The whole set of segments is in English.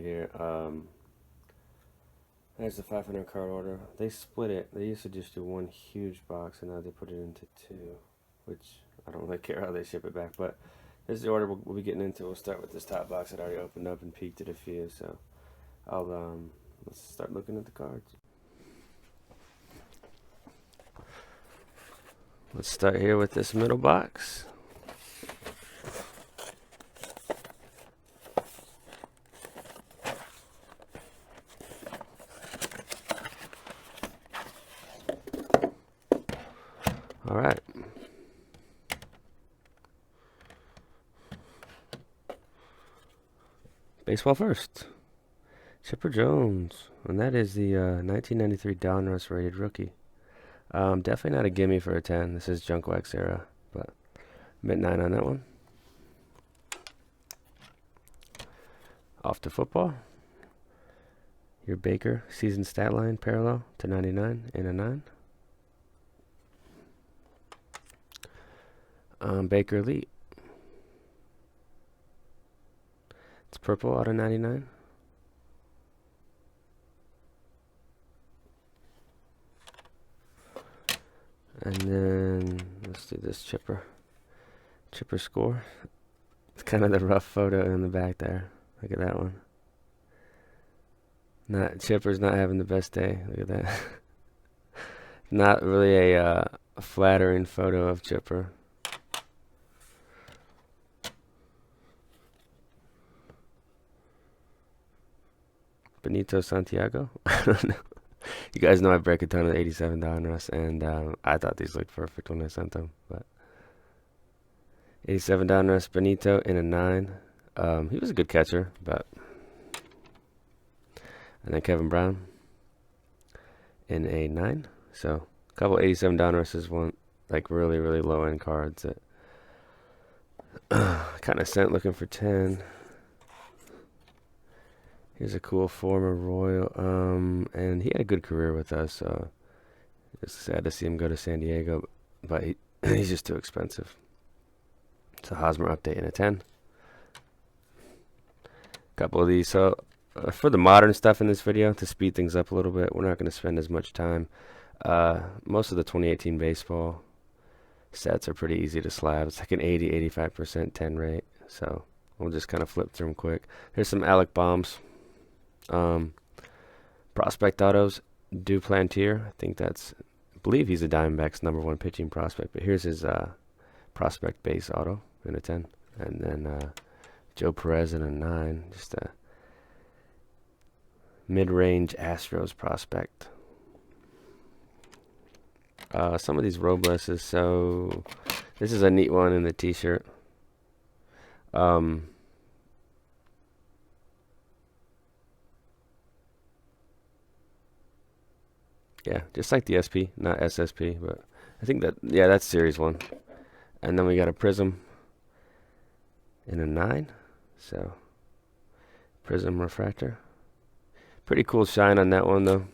here. There's the 500 card order. They split it. They used to just do one huge box, and now they put it into two, which I don't really care how they ship it back. But this is the order we'll be getting into. We'll start with this top box that I already opened up and peeked at a few. So I'll let's start looking at the cards. Let's start here with this middle box. All right. Baseball first. Chipper Jones. And that is the 1993 Donruss rated rookie. Definitely not a gimme for a 10. This is junk wax era, but mid 9 on that one. Off to football. Your Baker season stat line parallel to 99 in a 9. Baker Elite. It's purple out of 99. And then let's do this Chipper score. It's kind of the rough photo in the back there. Look at that one. Chipper's not having the best day. Look at that. Not really a flattering photo of Chipper. Benito Santiago. I don't know. You guys know I break a ton of 87 Donruss, and I thought these looked perfect when I sent them. But 87 Donruss, Benito in a 9. He was a good catcher, but and then Kevin Brown in a 9. So a couple 87 Donrusses, one like really low end cards that kind of sent looking for 10. Here's a cool former Royal, and he had a good career with us. It's sad to see him go to San Diego, but he's just too expensive. It's a Hosmer update in a 10. Couple of these. So for the modern stuff in this video, to speed things up a little bit, we're not going to spend as much time. Most of the 2018 baseball sets are pretty easy to slab. It's like an 80-85% 10 rate. So we'll just kind of flip through them quick. Here's some Alec Bombs. Prospect autos, Duplantier. I believe he's a Diamondbacks #1 pitching prospect. But here's his prospect base auto in a 10, and then Joe Perez in a 9. Just a mid-range Astros prospect. Some of these Robles's. So this is a neat one in the T-shirt. Yeah, just like the SP, not SSP, but I think that's Series 1. And then we got a Prism in a 9. So, Prism Refractor. Pretty cool shine on that one, though.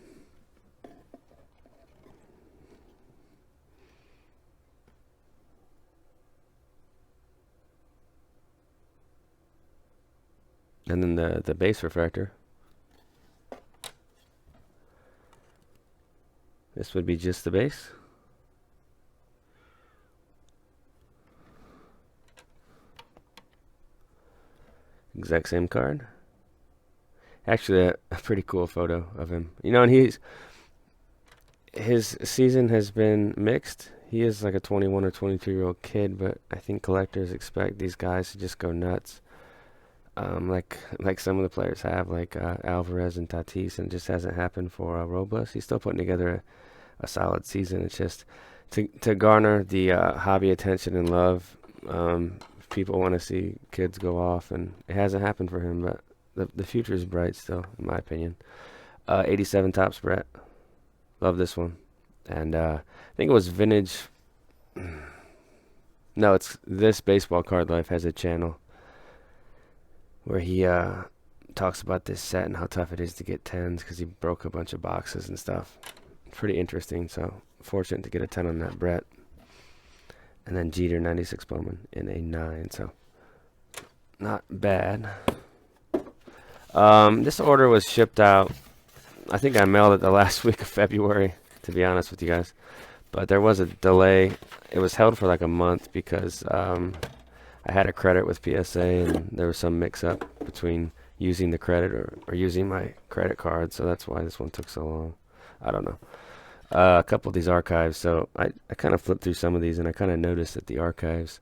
And then the base refractor. This would be just the base. Exact same card. Actually, a pretty cool photo of him. You know, and his season has been mixed. He is like a 21 or 22-year-old kid, but I think collectors expect these guys to just go nuts. Like some of the players have, like Alvarez and Tatis, and it just hasn't happened for Robles. He's still putting together a solid season. It's just to garner the hobby attention and love. People want to see kids go off, and it hasn't happened for him, but the future is bright still, in my opinion. 87 Topps Brett. Love this one. And I think it was Vintage. No, it's this Baseball Card Life has a channel where he talks about this set and how tough it is to get 10s because he broke a bunch of boxes and stuff. Pretty interesting. So fortunate to get a 10 on that Brett. And then Jeter 96 Bowman in a 9. So not bad. This order was shipped out. I think I mailed it the last week of February, to be honest with you guys. But there was a delay. It was held for like a month because I had a credit with PSA and there was some mix-up between using the credit or using my credit card. So that's why this one took so long. I don't know. A couple of these archives. So I kind of flipped through some of these and I kind of noticed that the archives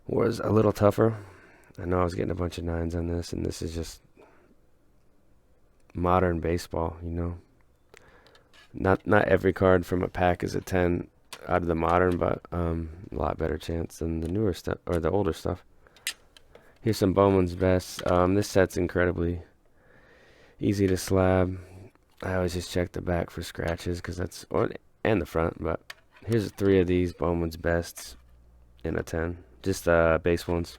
was a little tougher. I know I was getting a bunch of 9s on this, and this is just modern baseball, you know. Not every card from a pack is a 10 out of the modern, but a lot better chance than the newer stuff or the older stuff. Here's some Bowman's Best. This set's incredibly easy to slab. I always just check the back for scratches because that's and the front. But here's 3 of these Bowman's Bests in a 10, just base ones.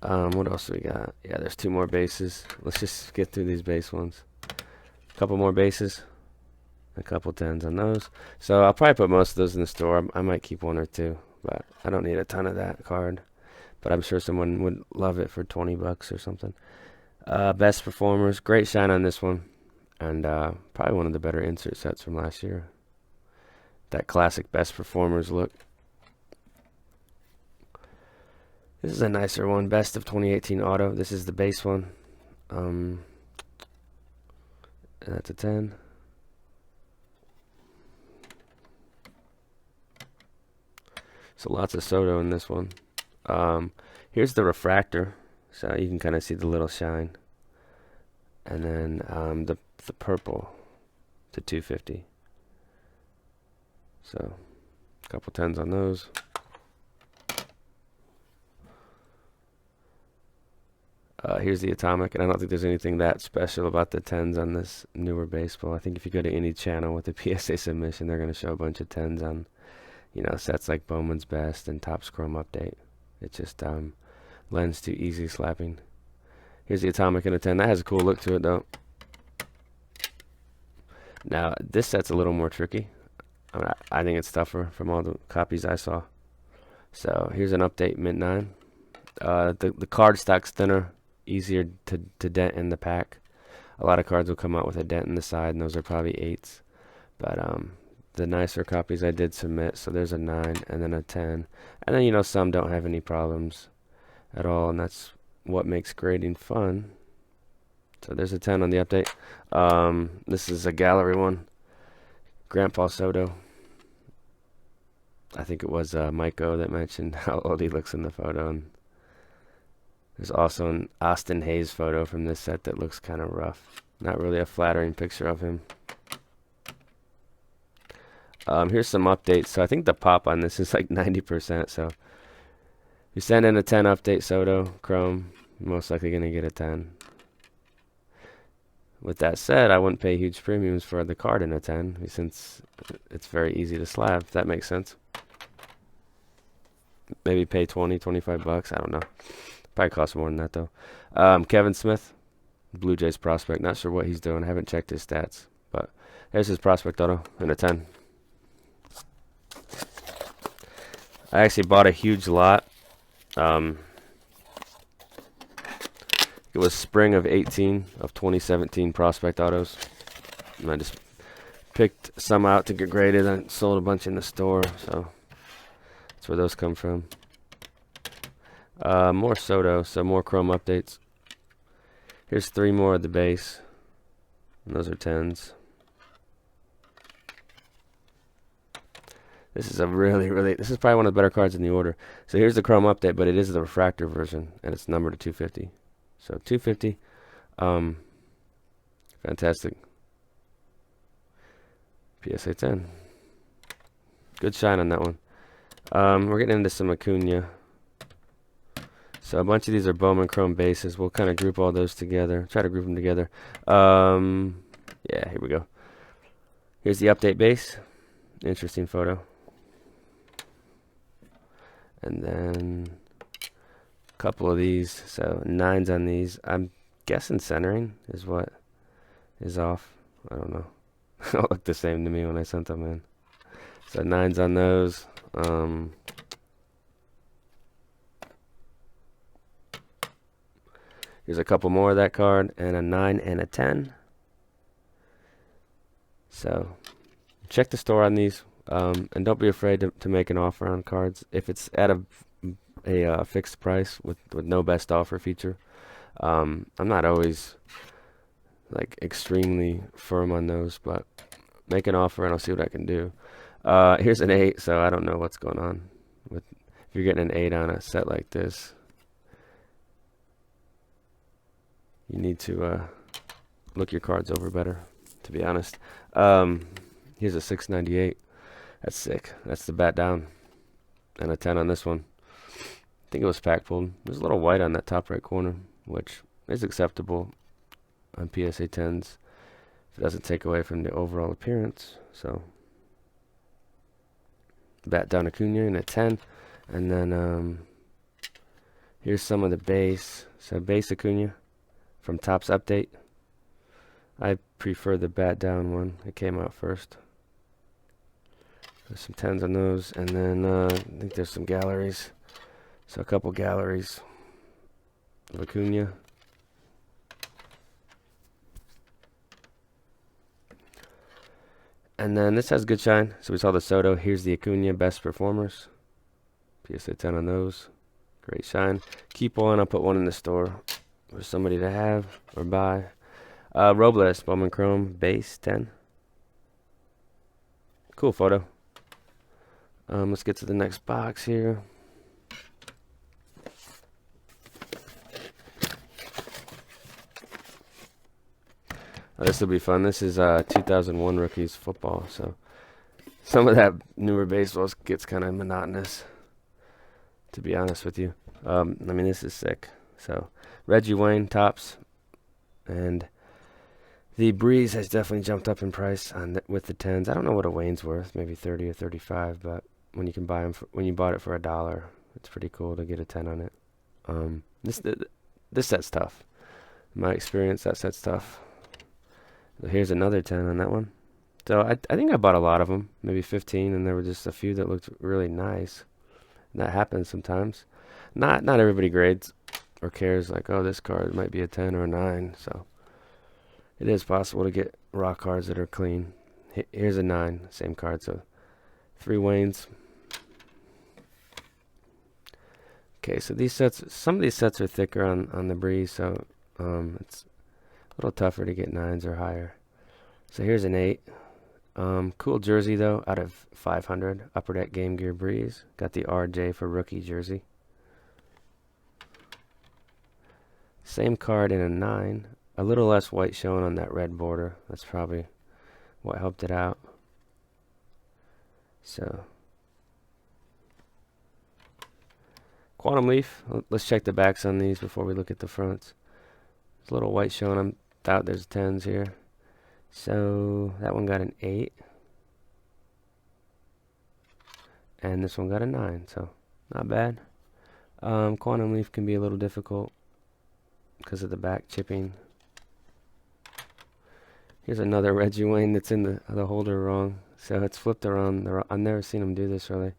What else do we got? Yeah, there's 2 more bases. Let's just get through these base ones. A couple more bases. A couple 10s on those. So I'll probably put most of those in the store. I might keep 1 or 2, but I don't need a ton of that card. But I'm sure someone would love it for 20 bucks or something. Best Performers. Great shine on this one. And probably one of the better insert sets from last year. That classic Best Performers look. This is a nicer one. Best of 2018 Auto. This is the base one. And that's a 10. So lots of Soto in this one. Here's the refractor. So you can kind of see the little shine. And then the purple to 250. So a couple 10s on those. Here's the Atomic, and I don't think there's anything that special about the 10s on this newer baseball. I think if you go to any channel with a PSA submission, they're going to show a bunch of 10s on, you know, sets like Bowman's Best and Topps Chrome Update. It just lends to easy slapping. Here's the Atomic in a 10. That has a cool look to it, though. Now, this set's a little more tricky. I think it's tougher from all the copies I saw. So here's an Update Mint 9. The card stock's thinner, easier to dent in the pack. A lot of cards will come out with a dent in the side, and those are probably 8s. But the nicer copies I did submit, so there's a 9 and then a 10. And then, you know, some don't have any problems at all, and that's what makes grading fun. So there's a 10 on the Update. This is a gallery one. Grandpa Soto. I think it was Maiko that mentioned how old he looks in the photo. And there's also an Austin Hayes photo from this set that looks kind of rough. Not really a flattering picture of him. Here's some updates. So I think the pop on this is like 90%. So if you send in a 10 Update Soto Chrome, you're most likely going to get a 10. With that said, I wouldn't pay huge premiums for the card in a 10 since it's very easy to slab, if that makes sense. Maybe pay 20, 25 bucks. I don't know. Probably costs more than that, though. Kevin Smith, Blue Jays prospect. Not sure what he's doing. I haven't checked his stats. But there's his prospect auto in a 10. I actually bought a huge lot. It was spring of 18 of 2017 prospect autos. And I just picked some out to get graded and sold a bunch in the store. So that's where those come from. More Soto, so more Chrome updates. Here's 3 more of the base. And those are 10s. This is a this is probably one of the better cards in the order. So here's the Chrome update, but it is the refractor version, and it's numbered to 250. So 250, fantastic. PSA 10. Good shine on that one. We're getting into some Acuna. So a bunch of these are Bowman Chrome bases. We'll kind of group all those together. Try to group them together. Yeah, here we go. Here's the update base. Interesting photo. And then a couple of these. So 9s on these. I'm guessing centering is what is off. I don't know. They all look the same to me when I sent them in. So 9s on those. Here's a couple more of that card, and a 9 and a 10. So check the store on these, and don't be afraid to make an offer on cards if it's at a fixed price with no best offer feature. I'm not always like extremely firm on those, but make an offer and I'll see what I can do. Here's an 8, so I don't know what's going on with if you're getting an 8 on a set like this. You need to look your cards over better, to be honest. Here's a 698. That's sick. That's the bat down. And a 10 on this one. I think it was pack pulled. There's a little white on that top right corner, which is acceptable on PSA 10s if it doesn't take away from the overall appearance. So, bat down Acuna and a 10. And then here's some of the base. So base Acuna from Topps Update. I prefer the bat down one. It came out first. There's some 10s on those, and then I think there's some galleries. So a couple galleries of Acuna. And then this has good shine. So we saw the Soto. Here's the Acuna best performers. PSA 10 on those. Great shine. Keep one. I'll put one in the store for somebody to have or buy. Robles, Bowman Chrome, base 10. Cool photo. Let's get to the next box here. This will be fun. This is 2001 Rookies football, so some of that newer baseball gets kind of monotonous, to be honest with you. I mean, this is sick. So Reggie Wayne, Topps, and the Breeze has definitely jumped up in price on with the 10s. I don't know what a Wayne's worth, maybe 30 or 35, but when you can buy them, when you bought it for $1, it's pretty cool to get a 10 on it. This set's tough. In my experience, that set's tough. So here's another 10 on that one. So I think I bought a lot of them, maybe 15, and there were just a few that looked really nice. And that happens sometimes. Not everybody grades or cares like, oh, this card might be a 10 or a 9. So it is possible to get raw cards that are clean. Here's a 9, same card. So 3 Waynes. Okay, so these sets, some of these sets are thicker on the Breeze, so it's a little tougher to get 9s or higher. So here's an 8. Cool jersey though, out of 500. Upper Deck Game Gear Breeze. Got the RJ for rookie jersey. Same card in a 9. A little less white showing on that red border. That's probably what helped it out. So Quantum Leaf. Let's check the backs on these before we look at the fronts. There's a little white showing. I doubt there's 10s here. So that one got an 8. And this one got a 9. So not bad. Quantum Leaf can be a little difficult because of the back chipping. Here's another Reggie Wayne that's in the holder wrong. So it's flipped around. I've never seen him do this really.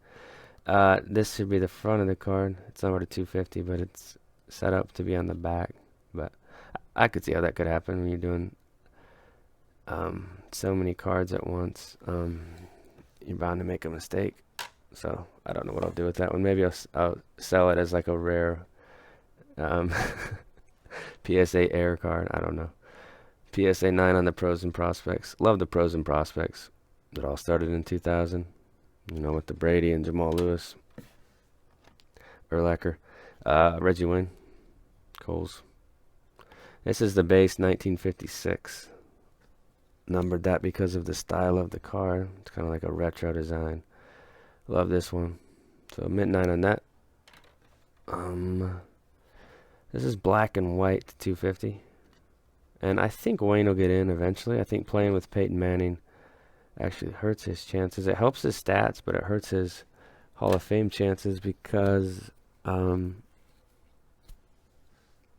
This should be the front of the card. It's numbered to 250, but it's set up to be on the back. But I could see how that could happen when you're doing so many cards at once. You're bound to make a mistake. So I don't know what I'll do with that one. Maybe I'll sell it as like a rare PSA Air card. I don't know. PSA 9 on the Pros and Prospects. Love the Pros and Prospects. It all started in 2000. You know, with the Brady and Jamal Lewis. Urlacher. Reggie Wayne. Coles. This is the base 1956. Numbered that because of the style of the car. It's kind of like a retro design. Love this one. So mint 9 on that. This is black and white to 250. And I think Wayne will get in eventually. I think playing with Peyton Manning actually hurts his chances. It helps his stats, but it hurts his Hall of Fame chances because, you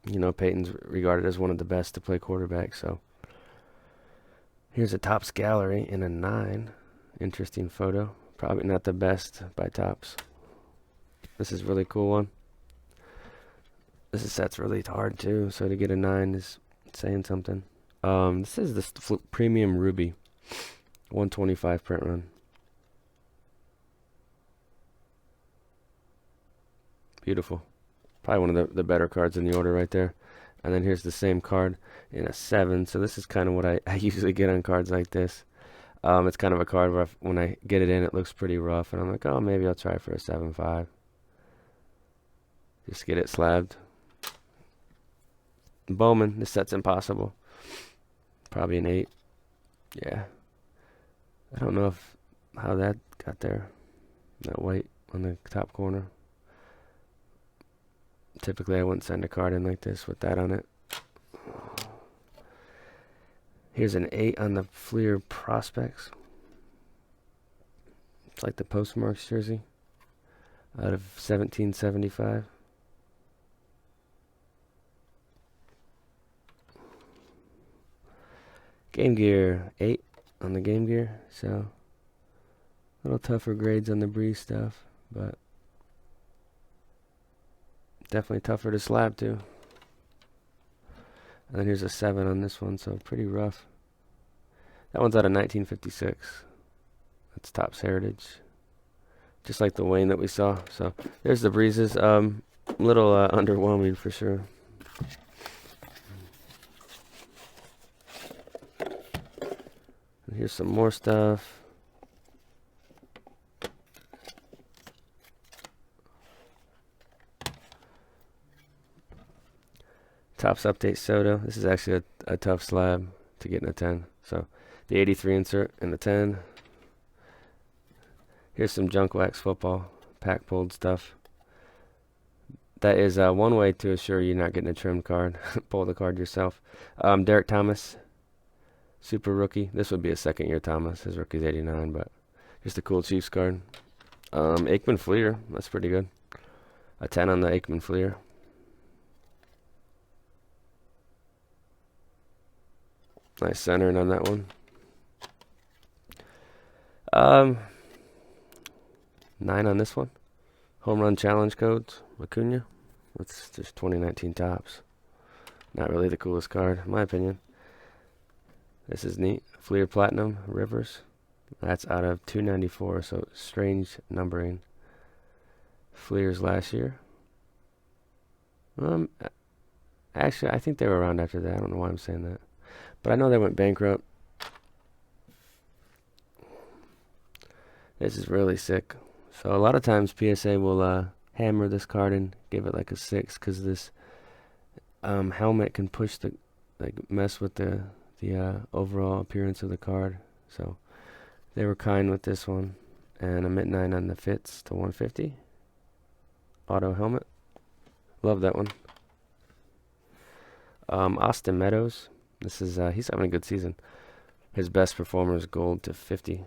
know, Peyton's regarded as one of the best to play quarterback. So here's a Topps gallery in a 9. Interesting photo. Probably not the best by Topps. This is a really cool one. This set's really hard too, so to get a 9 is saying something. This is the Premium Ruby, 125 print run. Beautiful. Probably one of the better cards in the order right there. And then here's the same card in a 7. So this is kind of what I usually get on cards like this. It's kind of a card where when I get it in, it looks pretty rough. And I'm like, oh, maybe I'll try for a 7.5. Just get it slabbed. Bowman, this set's impossible. Probably an 8. Yeah. I don't know how that got there. That white on the top corner. Typically, I wouldn't send a card in like this with that on it. Here's an 8 on the Flir Prospects. It's like the postmarks jersey out of 1775. Game Gear 8 on the Game Gear, so a little tougher grades on the Breeze stuff, but definitely tougher to slab too. And then here's a 7 on this one, so pretty rough. That one's out of 1956. That's Topps Heritage. Just like the Wayne that we saw. So there's the Breezes. Little underwhelming for sure. And here's some more stuff. Topps Update Soto. This is actually a tough slab to get in a 10. So the 83 insert in the 10. Here's some junk wax football, pack pulled stuff. That is one way to assure you're not getting a trimmed card. Pull the card yourself. Derek Thomas, super rookie. This would be a second year Thomas. His rookie's 89, but just a cool Chiefs card. Aikman Flir, that's pretty good. A 10 on the Aikman Flir. Nice centering on that one. 9 on this one. Home run challenge codes. Acuna. That's just 2019 Topps. Not really the coolest card, in my opinion. This is neat. Flir Platinum Rivers. That's out of 294, so strange numbering. Flir's last year. Actually, I think they were around after that. I don't know why I'm saying that. But I know they went bankrupt. This is really sick. So a lot of times PSA will hammer this card and give it like a 6 because this helmet can push mess with the overall appearance of the card. So they were kind with this one. And a mid 9 on the Fitz to 150. Auto helmet. Love that one. Austin Meadows. This is he's having a good season. His best performer is gold to 50.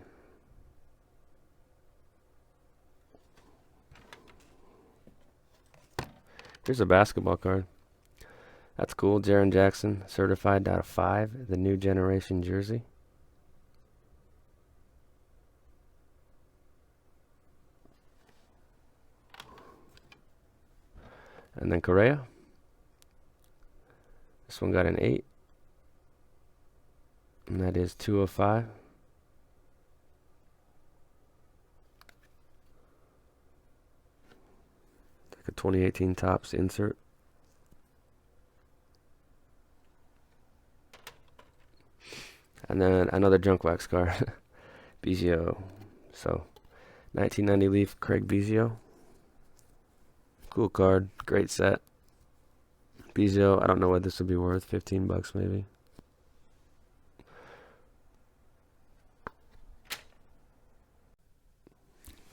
Here's a basketball card. That's cool. Jaren Jackson, certified out of 5, the new generation jersey. And then Correa. This one got an 8. And that is 2 of 5. Like a 2018 Topps insert. And then another junk wax card. Biggio. So 1990 Leaf Craig Biggio. Cool card. Great set. Biggio, I don't know what this would be worth. $15 maybe.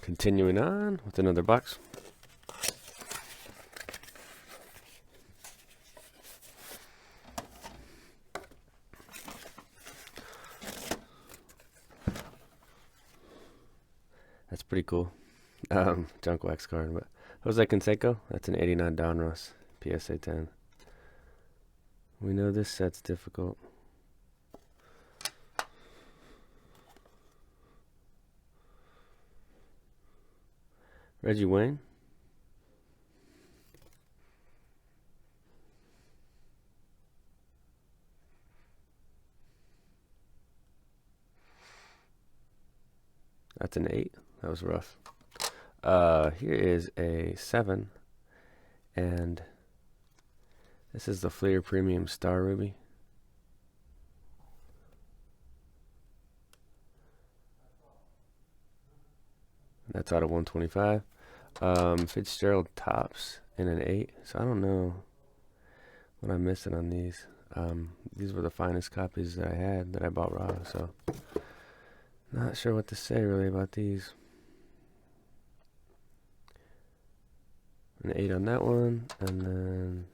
Continuing on with another box. That's pretty cool. Junk wax card, but Jose Canseco, that's an 89 Donruss PSA 10. We know this set's difficult. Reggie Wayne. That's an 8. That was rough. Here is a 7. And this is the Flir Premium Star Ruby. That's out of 125. Fitzgerald Tops in an 8. So I don't know what I'm missing on these. These were the finest copies that I had that I bought raw. So not sure what to say really about these. An 8 on that one. And then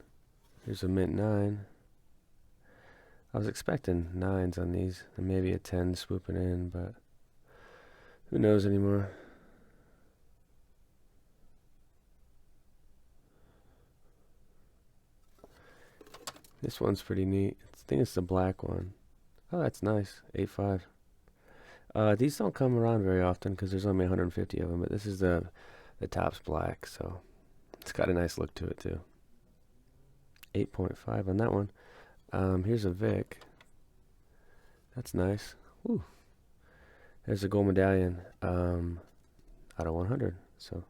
here's a mint 9. I was expecting 9s on these. And maybe a 10 swooping in. But who knows anymore. This one's pretty neat. I think it's the black one. Oh, that's nice. 8.5. These don't come around very often because there's only 150 of them. But this is the top's black, so it's got a nice look to it too. 8.5 on that one. Here's a Vic. That's nice. Woo. There's a gold medallion out of 100. So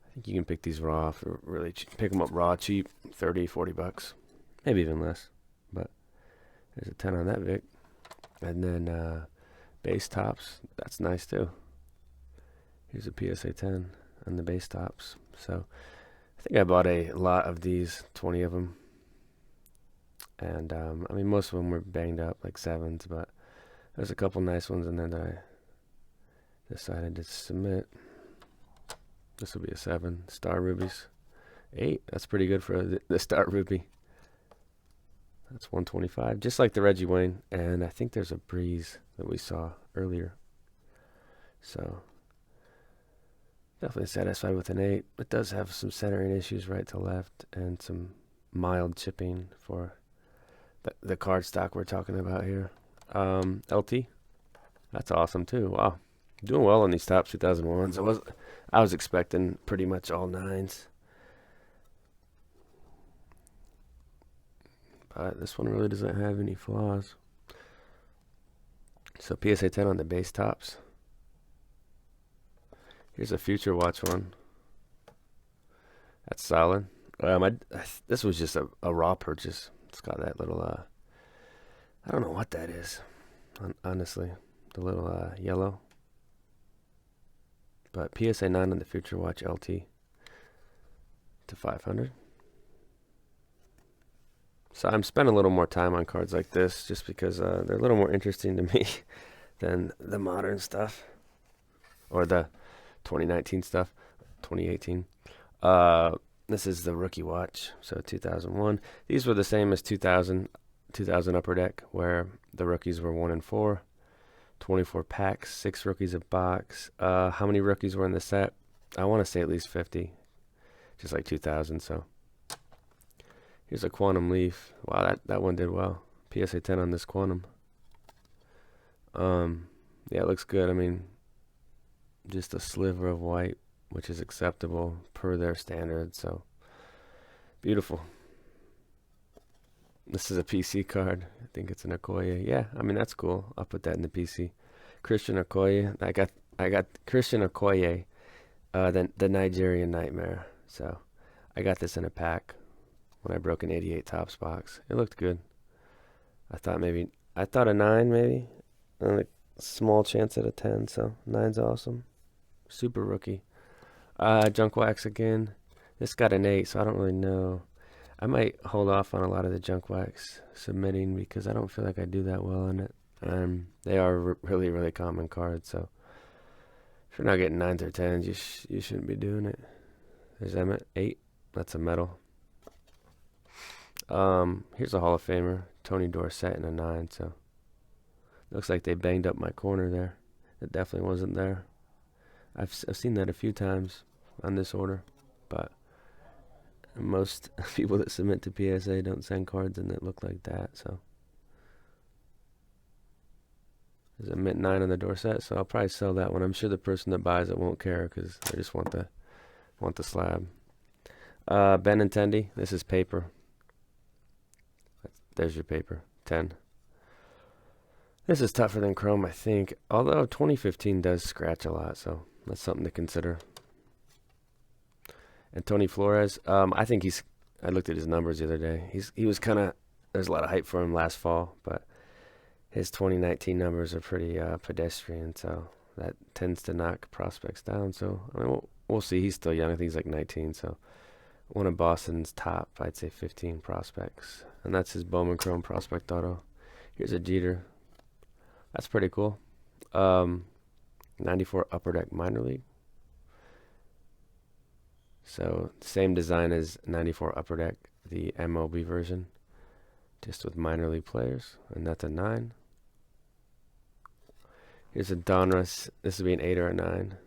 I think you can pick these raw for really cheap. Pick them up raw cheap, 30, 40 bucks. Maybe even less, but there's a 10 on that Vic. And then base tops, that's nice too. Here's a PSA 10 on the base tops. So I think I bought a lot of these, 20 of them. And I mean, most of them were banged up, like 7s, but there's a couple nice ones in there that I decided to submit. This will be a 7. Star Rubies. 8, that's pretty good for the Star Ruby. That's 125, just like the Reggie Wayne, and I think there's a Breeze that we saw earlier. So definitely satisfied with an 8. It does have some centering issues right to left and some mild chipping for the card stock we're talking about here. LT, that's awesome too. Wow, doing well on these top 2001s. I was expecting pretty much all 9s. But this one really doesn't have any flaws. So PSA 10 on the base tops. Here's a Future Watch one. That's solid. This was just a raw purchase. It's got that little, I don't know what that is, honestly. The little yellow. But PSA 9 on the Future Watch LT to 500. So I'm spending a little more time on cards like this just because they're a little more interesting to me than the modern stuff or the 2019 stuff, 2018. This is the rookie watch, so 2001. These were the same as 2000 Upper Deck, where the rookies were 1 and 4, 24 packs, 6 rookies a box. How many rookies were in the set? I want to say at least 50, just like 2000. So here's a Quantum Leaf. Wow, that one did well. PSA 10 on this Quantum. Yeah, it looks good. I mean, just a sliver of white, which is acceptable per their standards. So beautiful. This is a PC card. I think it's an Okoye. Yeah, I mean that's cool. I'll put that in the PC. Christian Okoye. I got Christian Okoye, the Nigerian Nightmare. So I got this in a pack when I broke an 88 Topps box. It looked good. I thought a 9 maybe. And a small chance at a 10. So 9's awesome. Super rookie. Junk wax again. This got an 8, so I don't really know. I might hold off on a lot of the junk wax submitting because I don't feel like I do that well in it. They are really, really common cards, so if you're not getting 9s or 10s, you shouldn't be doing it. There's Emmett, 8. That's a medal. Here's a Hall of Famer, Tony Dorsett in a 9, so looks like they banged up my corner there. It definitely wasn't there. I've seen that a few times on this order, but most people that submit to PSA don't send cards in that look like that. So there's a mint 9 on the Dorsett, so I'll probably sell that one. I'm sure the person that buys it won't care because they just want the slab. Benintendi, this is paper. There's your paper, 10. This is tougher than Chrome, I think. Although 2015 does scratch a lot, so that's something to consider. And Tony Flores, I think he's. I looked at his numbers the other day. He was kind of. There's a lot of hype for him last fall, but his 2019 numbers are pretty pedestrian, so that tends to knock prospects down. So I mean, we'll see. He's still young. I think he's like 19, so one of Boston's top, I'd say 15 prospects, and that's his Bowman Chrome prospect auto. Here's a Jeter. That's pretty cool. 94 Upper Deck Minor League. So same design as 94 Upper Deck, the MLB version, just with minor league players, and that's a 9. Here's a Donruss. This would be an 8 or a 9.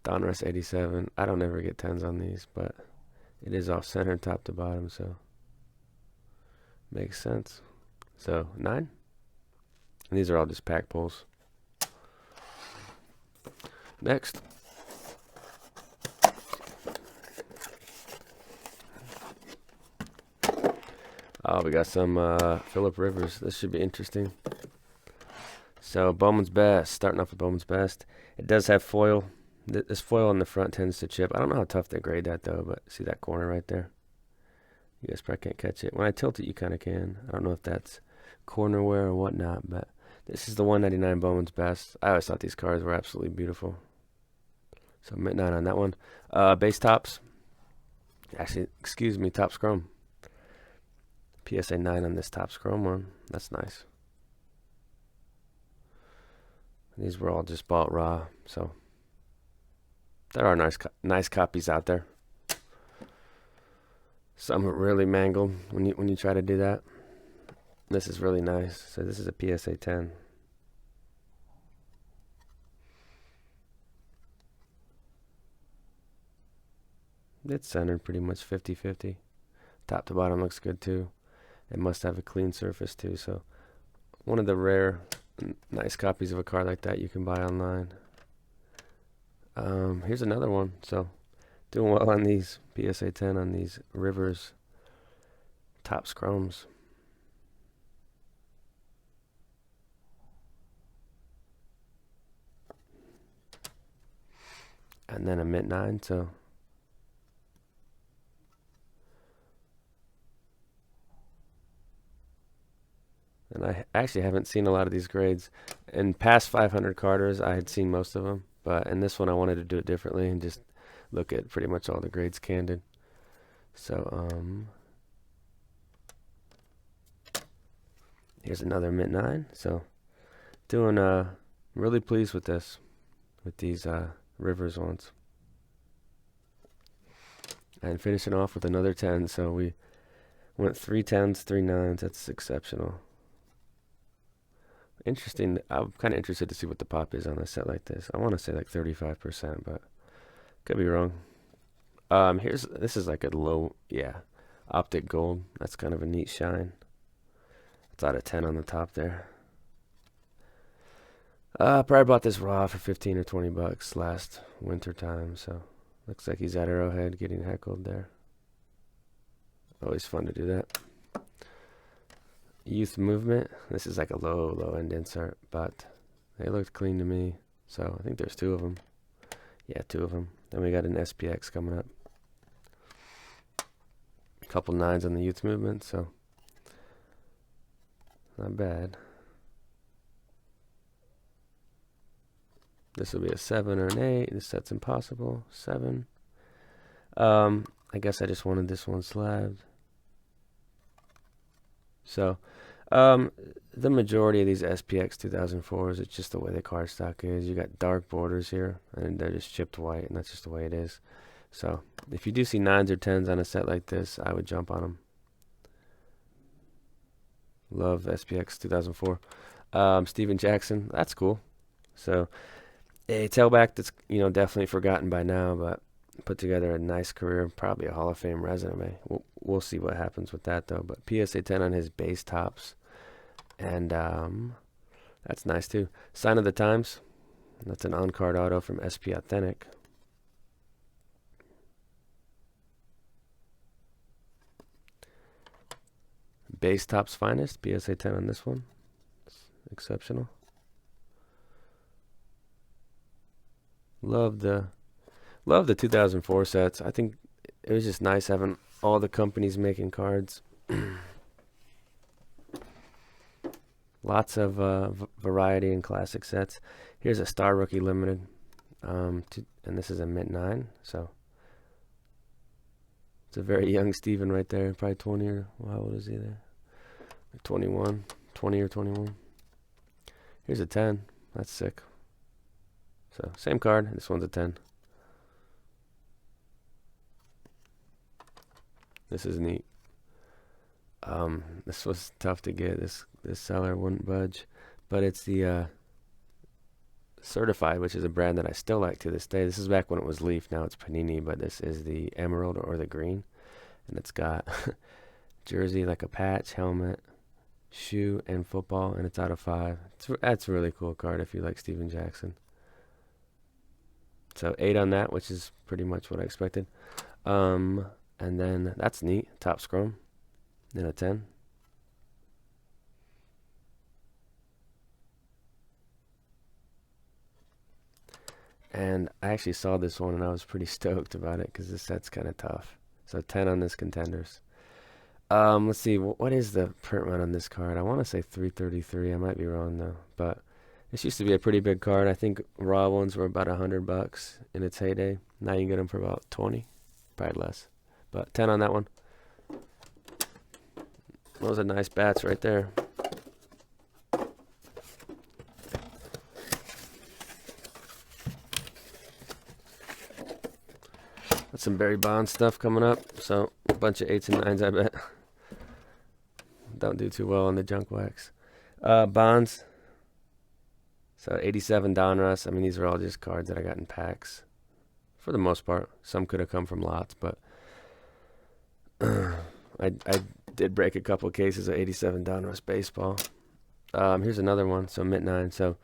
Donruss 87. I don't ever get 10s on these, but it is off center top to bottom, so makes sense. So 9. And these are all just pack pulls. Next. Oh, we got some Phillip Rivers. This should be interesting. So Bowman's Best. Starting off with Bowman's Best. It does have foil. This foil on the front tends to chip. I don't know how tough they grade that, though, but see that corner right there? You guys probably can't catch it. When I tilt it, you kind of can. I don't know if that's corner wear or whatnot, but this is the 199 Bowman's Best. I always thought these cards were absolutely beautiful. So midnight on that one. Base tops. Actually, excuse me, Topps Chrome. PSA 9 on this Topps Chrome one. That's nice. These were all just bought raw, so there are nice copies out there. Some are really mangled when you try to do that. This is really nice. So this is a PSA 10. It's centered pretty much 50-50. Top to bottom looks good too. It must have a clean surface too. So one of the rare nice copies of a card like that you can buy online. Here's another one. So doing well on these PSA 10 on these Rivers Topps Chromes. And then a mint 9, so and I actually haven't seen a lot of these grades. In past 500 carders, I had seen most of them, but in this one I wanted to do it differently and just look at pretty much all the grades candid. So here's another mint 9. So doing really pleased with this, with these Rivers ones. And finishing off with another 10. So we went 3 10s, 3 9s. That's exceptional. Interesting. I'm kind of interested to see what the pop is on a set like this. I want to say like 35%, but could be wrong. This is like a low, Optic Gold. That's kind of a neat shine. It's out of 10 on the top there. Probably bought this raw for 15 or 20 bucks last winter time, so looks like he's at Arrowhead getting heckled there. Always fun to do that. Youth Movement. This is like a low end insert, but they looked clean to me, so I think there's 2 of them. Yeah, 2 of them. Then we got an SPX coming up. A couple 9s on the Youth Movement, so not bad. This will be a 7 or an 8. This set's impossible. 7. I guess I just wanted this one slabbed. So, the majority of these SPX 2004s, it's just the way the cardstock is. You got dark borders here, and they're just chipped white, and that's just the way it is. So, if you do see 9s or 10s on a set like this, I would jump on them. Love SPX 2004. Steven Jackson, that's cool. So, a tailback that's definitely forgotten by now, but put together a nice career, probably a Hall of Fame resume. We'll see what happens with that though. But PSA 10 on his base tops, and that's nice too. Sign of the Times. That's an on-card auto from SP Authentic. Base Tops Finest, PSA 10 on this one. exceptional. Love the 2004 sets. I think it was just nice having all the companies making cards. Lots of variety in classic sets. Here's a Star Rookie Limited, and this is a mint 9. So it's a very young Steven right there, probably 20 or how old is he there? 21, 20 or 21. Here's a 10. That's sick. So same card. This one's a 10. This is neat. This was tough to get. This seller wouldn't budge, but it's the Certified, which is a brand that I still like to this day. This is back when it was Leaf. Now it's Panini, but this is the Emerald or the Green, and it's got jersey, like a patch, helmet, shoe, and football, and it's out of 5. That's a really cool card if you like Steven Jackson. So 8 on that, which is pretty much what I expected. And then that's neat. Top Chrome. Then a 10. And I actually saw this one and I was pretty stoked about it because this set's kind of tough. So 10 on this Contenders. Let's see. What is the print run on this card? I want to say 333. I might be wrong though. But this used to be a pretty big card. I think raw ones were about $100 in its heyday. Now you can get them for about 20. Probably less. But 10 on that one. Those are nice bats right there. Got some Barry Bonds stuff coming up. So a bunch of 8s and 9s, I bet. Don't do too well on the junk wax. Bonds. So 87 Donruss. I mean, these are all just cards that I got in packs. For the most part. Some could have come from lots, but I did break a couple of cases of 87 Donruss baseball. Here's another one. So mint 9. So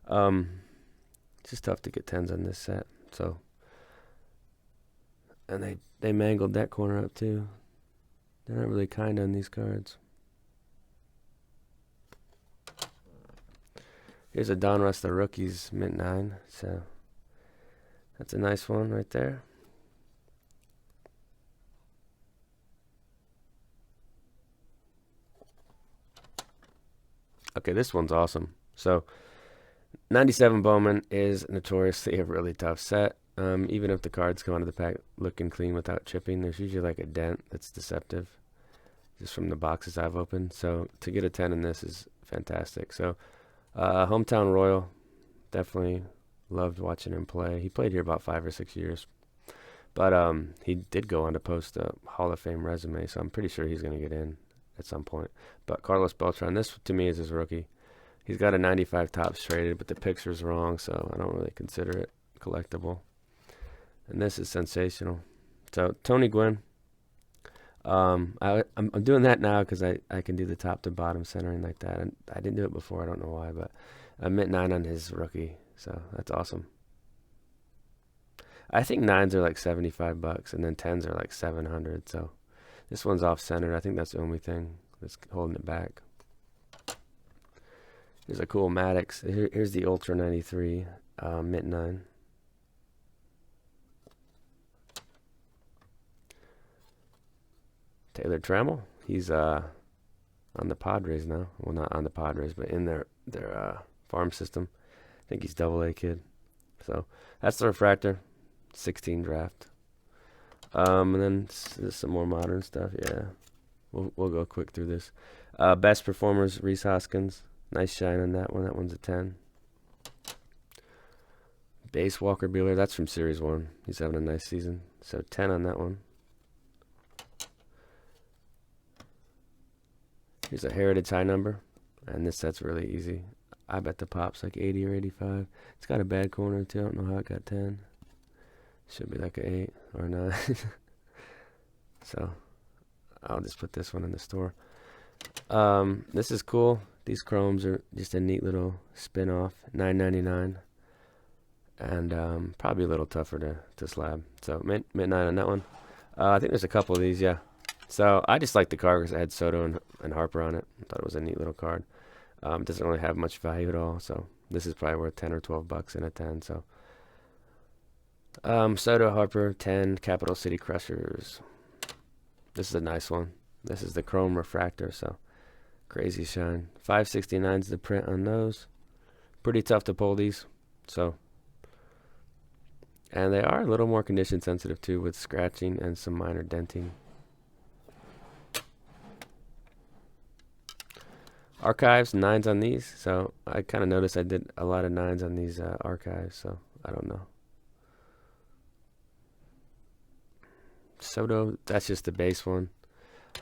it's just tough to get 10s on this set. So, and they mangled that corner up too. They're not really kind on these cards. Here's a Donruss the Rookies mint 9. So that's a nice one right there. Okay, this one's awesome. So 97 Bowman is notoriously a really tough set. Even if the cards come out of the pack looking clean without chipping, there's usually like a dent that's deceptive just from the boxes I've opened. So to get a 10 in this is fantastic. So hometown Royal, definitely loved watching him play. He played here about 5 or 6 years. But he did go on to post a Hall of Fame resume, so I'm pretty sure he's going to get in at some point. But Carlos Beltran, this to me is his rookie. He's got a 95 Topps traded, but the picture's wrong, so I don't really consider it collectible. And this is sensational. So Tony Gwynn. I'm doing that now because I can do the top to bottom centering like that. And I didn't do it before. I don't know why, but I mint 9 on his rookie, so that's awesome. I think 9s are like $75, and then 10s are like $700. So this one's off centered. I think that's the only thing that's holding it back. Here's a cool Maddux. Here's the Ultra 93 mint 9. Taylor Trammell. He's on the Padres now. Well, not on the Padres, but in their farm system. I think he's AA kid. So that's the refractor. 16 draft. And then there's some more modern stuff. Yeah, we'll go quick through this. Best performers, Rhys Hoskins. Nice shine on that one. That one's a 10. Base Walker Buehler. That's from Series 1. He's having a nice season. So 10 on that one. Here's a Heritage high number. And this set's really easy. I bet the pop's like 80 or 85. It's got a bad corner too. I don't know how it got 10. Should be like an 8 or 9. So I'll just put this one in the store. This is cool. These chromes are just a neat little spin-off. $9.99. And probably a little tougher to slab. So mint 9 on that one. I think there's a couple of these, yeah. So I just like the card because it had Soto and Harper on it. I thought it was a neat little card. Doesn't really have much value at all, so this is probably worth 10 or 12 bucks in a 10. So Soto, Harper, 10, Capital City Crushers. This is a nice one. This is the Chrome Refractor, so crazy shine. 569 is the print on those. Pretty tough to pull these, so. And they are a little more condition sensitive too, with scratching and some minor denting. Archives, 9s on these, so I kind of noticed I did a lot of 9s on these archives, so I don't know. Soto, that's just the base one.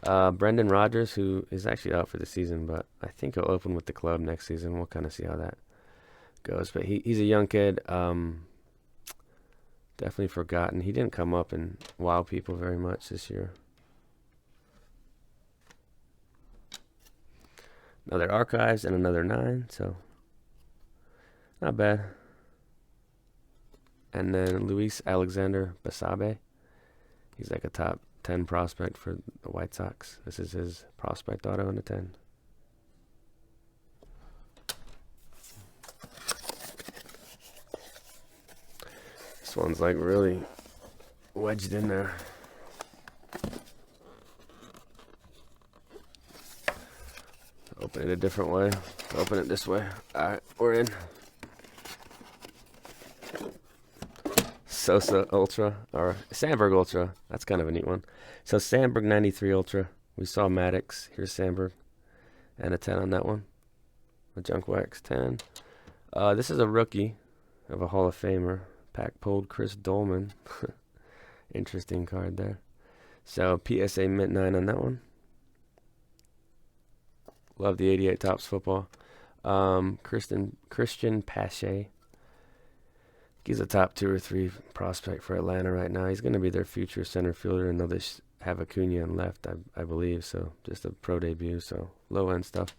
Brendan Rodgers, who is actually out for the season, but I think he'll open with the club next season. We'll kind of see how that goes. But he's a young kid, definitely forgotten. He didn't come up and wow people very much this year. Another archives and another 9, so not bad. And then Luis Alexander Basabe. He's like a top 10 prospect for the White Sox. This is his prospect auto in a 10. This one's like really wedged in there. Open it a different way. Open it this way. Alright, we're in. Sosa Ultra, or Sandberg Ultra. That's kind of a neat one. So Sandberg 93 Ultra. We saw Maddux. Here's Sandberg. And a 10 on that one. A Junk Wax 10. This is a rookie of a Hall of Famer. Pack pulled Kris Dolman. Interesting card there. So PSA mint 9 on that one. Love the 88 Topps football. Christian Pache. He's a top 2 or 3 prospect for Atlanta right now. He's going to be their future center fielder, and they'll just have Acuna on left, I believe. So just a pro debut, so low-end stuff.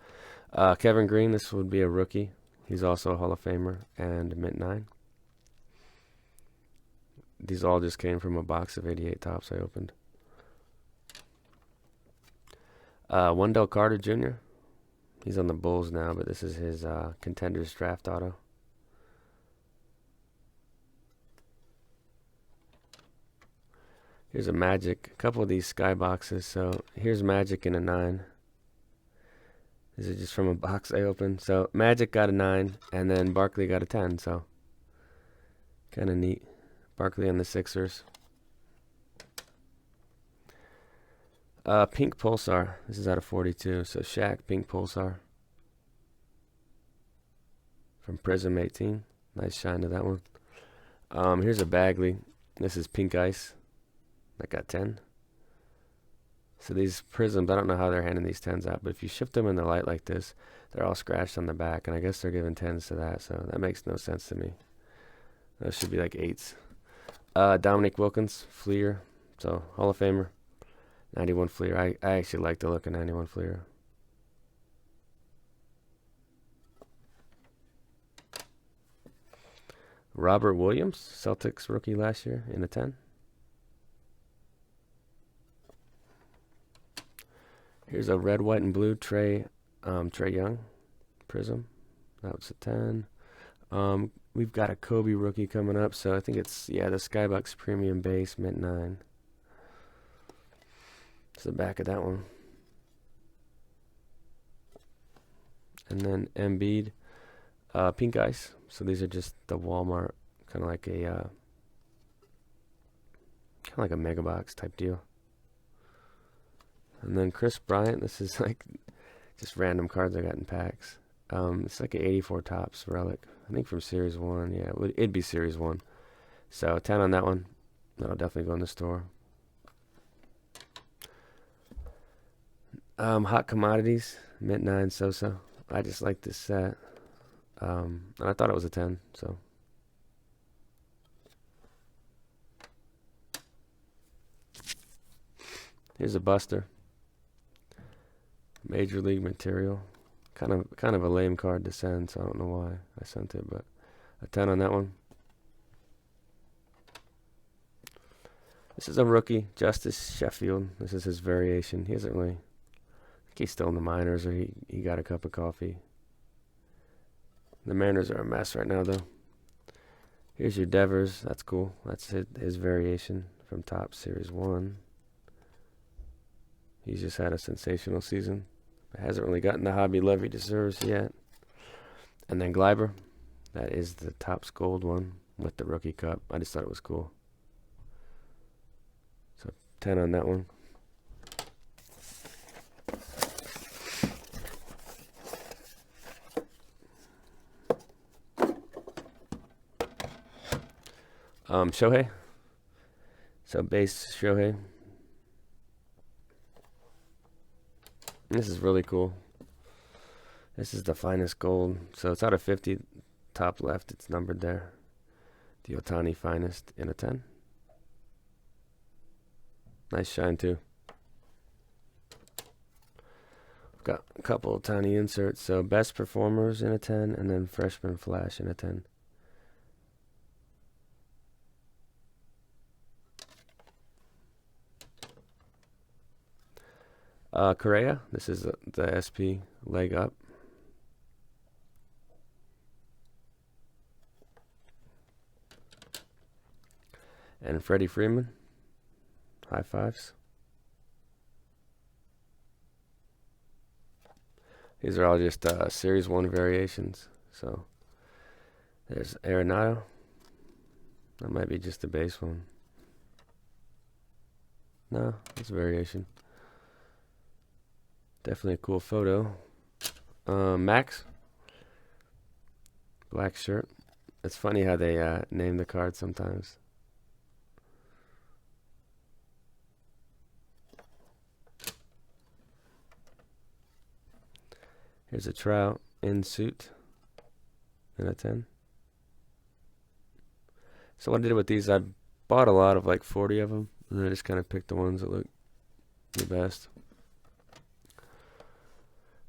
Kevin Green, this would be a rookie. He's also a Hall of Famer, and mint 9. These all just came from a box of 88 Topps I opened. Wendell Carter Jr. He's on the Bulls now, but this is his Contenders draft auto. Here's a Magic. A couple of these sky boxes. So here's Magic in a 9. This is just from a box I opened. So Magic got a 9, and then Barkley got a 10. So kind of neat. Barkley on the Sixers. Pink Pulsar. This is out of 42. So Shaq, Pink Pulsar. From Prism 18. Nice shine to that one. Here's a Bagley. This is Pink Ice. That got 10. So these Prisms, I don't know how they're handing these 10s out, but if you shift them in the light like this, they're all scratched on the back, and I guess they're giving 10s to that, so that makes no sense to me. Those should be like 8s. Dominique Wilkins, Flir, so Hall of Famer. 91 Flir. I actually like the look of 91 Flir. Robert Williams, Celtics rookie last year in a 10. Here's a red, white, and blue Trey Young Prism. That was a 10. We've got a Kobe rookie coming up, so I think it's, the Skybox Premium Base, mint 9. It's the back of that one. And then Embiid, Pink Ice. So these are just the Walmart, kind of like a mega box type deal. And then Kris Bryant, this is like just random cards I got in packs. It's like an 84 Topps relic. I think from Series 1. Yeah, it'd be Series 1. So 10 on that one. That'll definitely go in the store. Hot Commodities, mint 9 Sosa. I just like this set. And I thought it was a 10, so. Here's a Buster. Major League material. Kind of a lame card to send, so I don't know why I sent it, but a 10 on that one. This is a rookie, Justice Sheffield. This is his variation. He hasn't really, I think he's still in the minors, or he got a cup of coffee. The Mariners are a mess right now, though. Here's your Devers. That's cool. That's his variation from Top Series 1. He's just had a sensational season. Hasn't really gotten the hobby love he deserves yet. And then Gleiber. That is the Topps Gold one with the rookie cup. I just thought it was cool. So 10 on that one. Shohei. So base Shohei. This is really cool. This is the finest gold. So it's out of 50. Top left, it's numbered there. The Ohtani finest in a 10. Nice shine too. We've got a couple of Ohtani inserts. So best performers in a 10, and then freshman flash in a 10. Correa, this is the SP leg up. And Freddie Freeman, high fives. These are all just Series 1 variations. So there's Arenado. That might be just a base one. No, it's a variation. Definitely a cool photo. Max. Black shirt. It's funny how they name the card sometimes. Here's a Trout in suit in a 10. So what I did with these, I bought a lot of like 40 of them, and I just kind of picked the ones that look the best.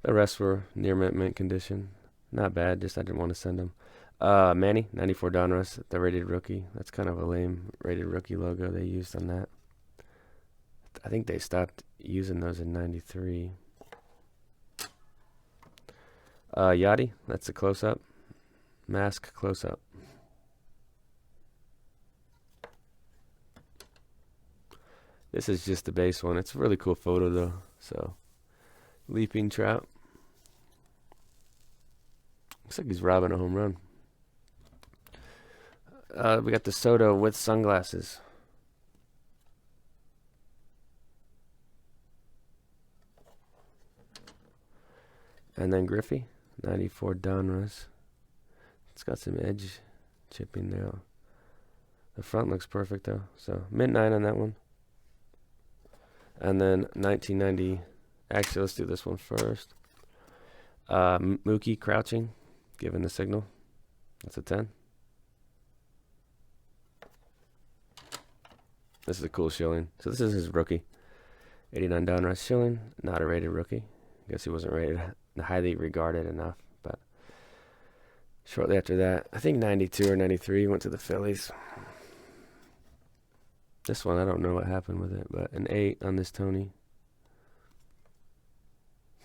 The rest were near mint condition. Not bad, just I didn't want to send them. Manny, 94 Donruss, the rated rookie. That's kind of a lame rated rookie logo they used on that. I think they stopped using those in 93. Yachty, that's a close-up. Mask close-up. This is just the base one. It's a really cool photo, though. So, leaping Trout. Looks like he's robbing a home run. We got the Soto with sunglasses. And then Griffey, 94 Donruss. It's got some edge chipping now. The front looks perfect though. So mint 9 on that one. And then 1990. Actually, let's do this one first. Mookie crouching, giving the signal. That's a 10. This is a cool shilling. So this is his rookie. 89 Donruss shilling. Not a rated rookie. I guess he wasn't rated highly regarded enough. But shortly after that, I think 92 or 93, he went to the Phillies. This one, I don't know what happened with it, but an 8 on this Tony.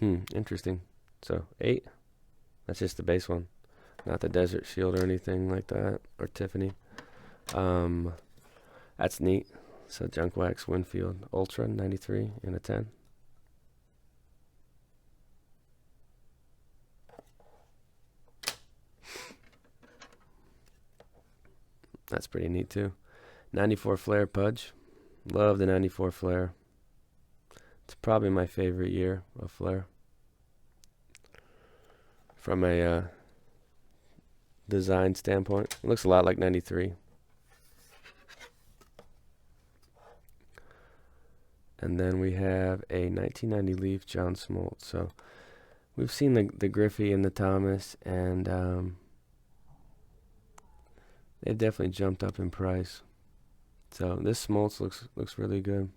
Interesting. So 8. That's just the base one, not the Desert Shield or anything like that, or Tiffany. That's neat. So Junk Wax Winfield Ultra 93 in a 10. That's pretty neat too. 94 Flir Pudge. Love the 94 Flir. It's probably my favorite year of Flir. From a design standpoint, it looks a lot like 93. And then we have a 1990 Leaf John Smoltz. So we've seen the Griffey and the Thomas, and they've definitely jumped up in price. So this Smoltz looks really good.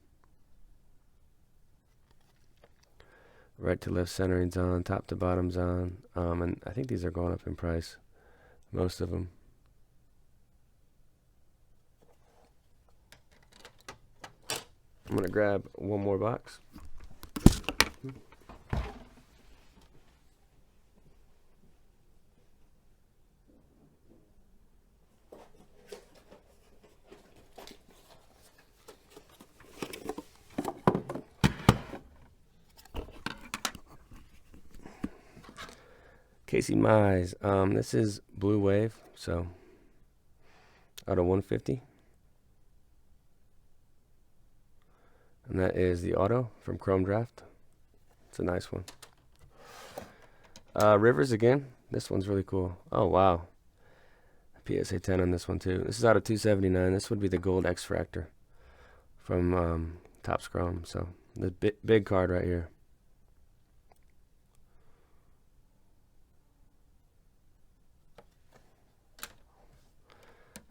Right to left centering's on, top to bottom's on, and I think these are going up in price, most of them. I'm gonna grab one more box. Casey Mize. This is Blue Wave, so out of 150. And that is the auto from Chrome Draft. It's a nice one. Rivers again. This one's really cool. Oh, wow. PSA 10 on this one, too. This is out of 279. This would be the Gold X Fractor from Topps Chrome. So, the big card right here.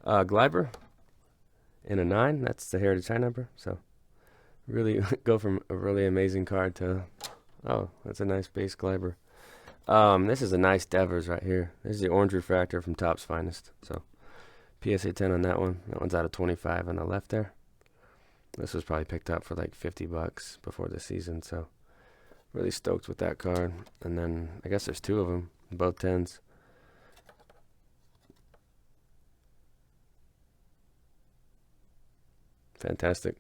Gleiber in a 9. That's the Heritage High number. So, really go from a really amazing card to, oh, that's a nice base Gleiber. This is a nice Devers right here. This is the Orange Refractor from Topps Finest. So, PSA 10 on that one. That one's out of 25 on the left there. This was probably picked up for like $50 before the season. So, really stoked with that card. And then, I guess there's 2 of them, both 10s. Fantastic.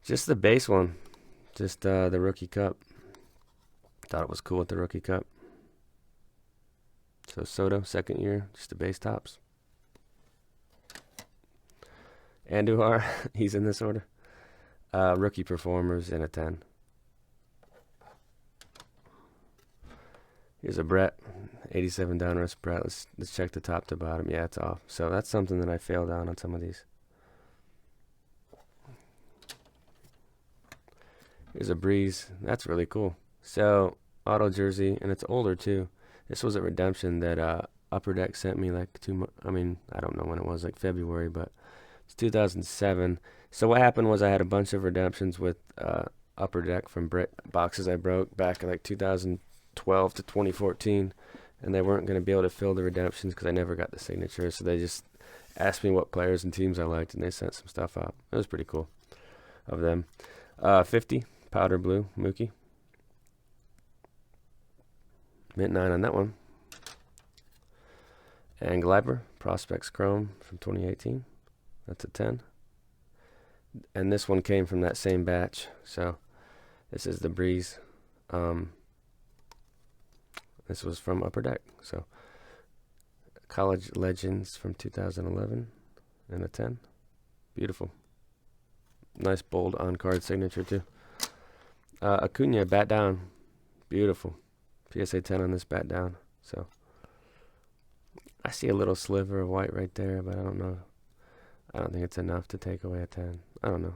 Just the base one. Just the Rookie Cup. Thought it was cool with the Rookie Cup. So Soto, second year, just the base tops. Andujar, he's in this order. Rookie Performers in a 10. Here's a Brett, 87 downrest Brett. Let's check the top to bottom. Yeah, it's off. So that's something that I failed on some of these. Here's a Breeze. That's really cool. So, auto jersey, and it's older too. This was a redemption that Upper Deck sent me like I don't know when it was, like February, but it's 2007. So what happened was I had a bunch of redemptions with Upper Deck from boxes I broke back in like 2012 to 2014, and they weren't going to be able to fill the redemptions because I never got the signature. So they just asked me what players and teams I liked, and they sent some stuff out. It was pretty cool of them. 50. Powder Blue, Mookie. Mint 9 on that one. And Gleiber, Prospects Chrome from 2018. That's a 10. And this one came from that same batch. So this is the Breeze. This was from Upper Deck. So College Legends from 2011 and a 10. Beautiful. Nice bold on-card signature too. Acuna, bat down. Beautiful. PSA 10 on this bat down. So I see a little sliver of white right there, but I don't know. I don't think it's enough to take away a 10. I don't know.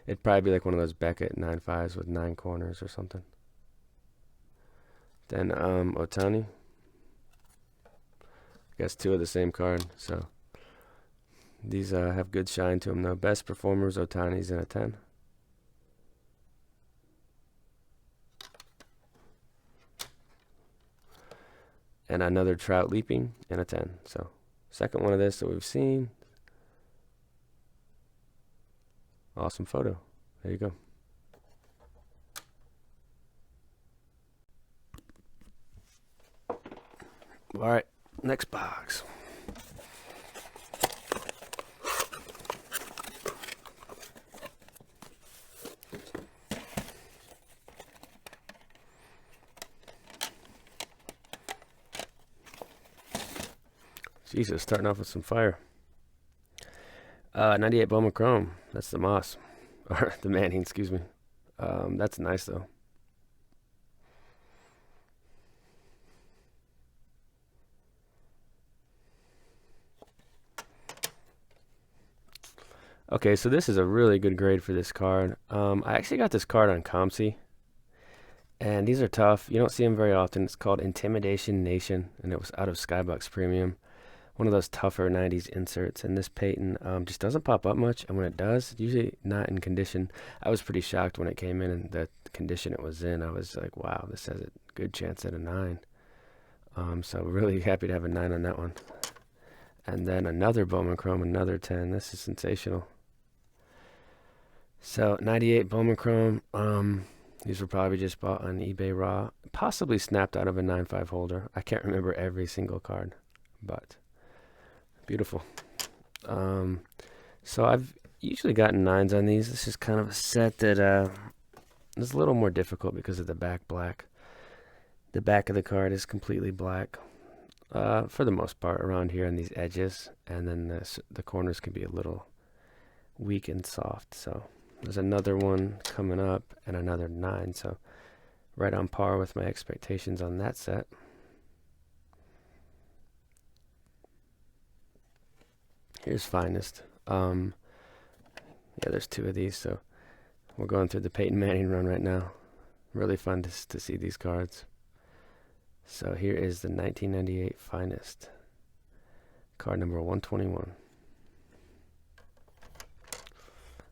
It'd probably be like one of those Beckett 9.5s with 9 corners or something. Then Ohtani. I guess 2 of the same card. So these have good shine to them though. Best Performers, Ohtani's in a 10. And another Trout Leaping in a 10. So, second one of this that we've seen. Awesome photo. There you go. All right, next box. Jesus, starting off with some fire. 98 Bowman Chrome. That's the Moss. Or the Manning, excuse me. That's nice, though. Okay, so this is a really good grade for this card. I actually got this card on ComC. And these are tough. You don't see them very often. It's called Intimidation Nation. And it was out of Skybox Premium. One of those tougher 90s inserts, and this Peyton just doesn't pop up much, and when it does, it's usually not in condition. I was pretty shocked when it came in and the condition it was in. I was like, wow, this has a good chance at a 9. So really happy to have a 9 on that one. And then another Bowman Chrome, another 10. This is sensational. So 98 Bowman Chrome. These were probably just bought on eBay raw, possibly snapped out of a 9.5 holder. I can't remember every single card, but beautiful. So I've usually gotten 9s on these. This is kind of a set that It's a little more difficult because of the back black. The back of the card is completely black. For the most part around here on these edges, and then the corners can be a little weak and soft. So there's another one coming up and another 9, so right on par with my expectations on that set. Here's Finest. Yeah, there's 2 of these, so we're going through the Peyton Manning run right now. Really fun to see these cards. So here is the 1998 Finest, card number 121.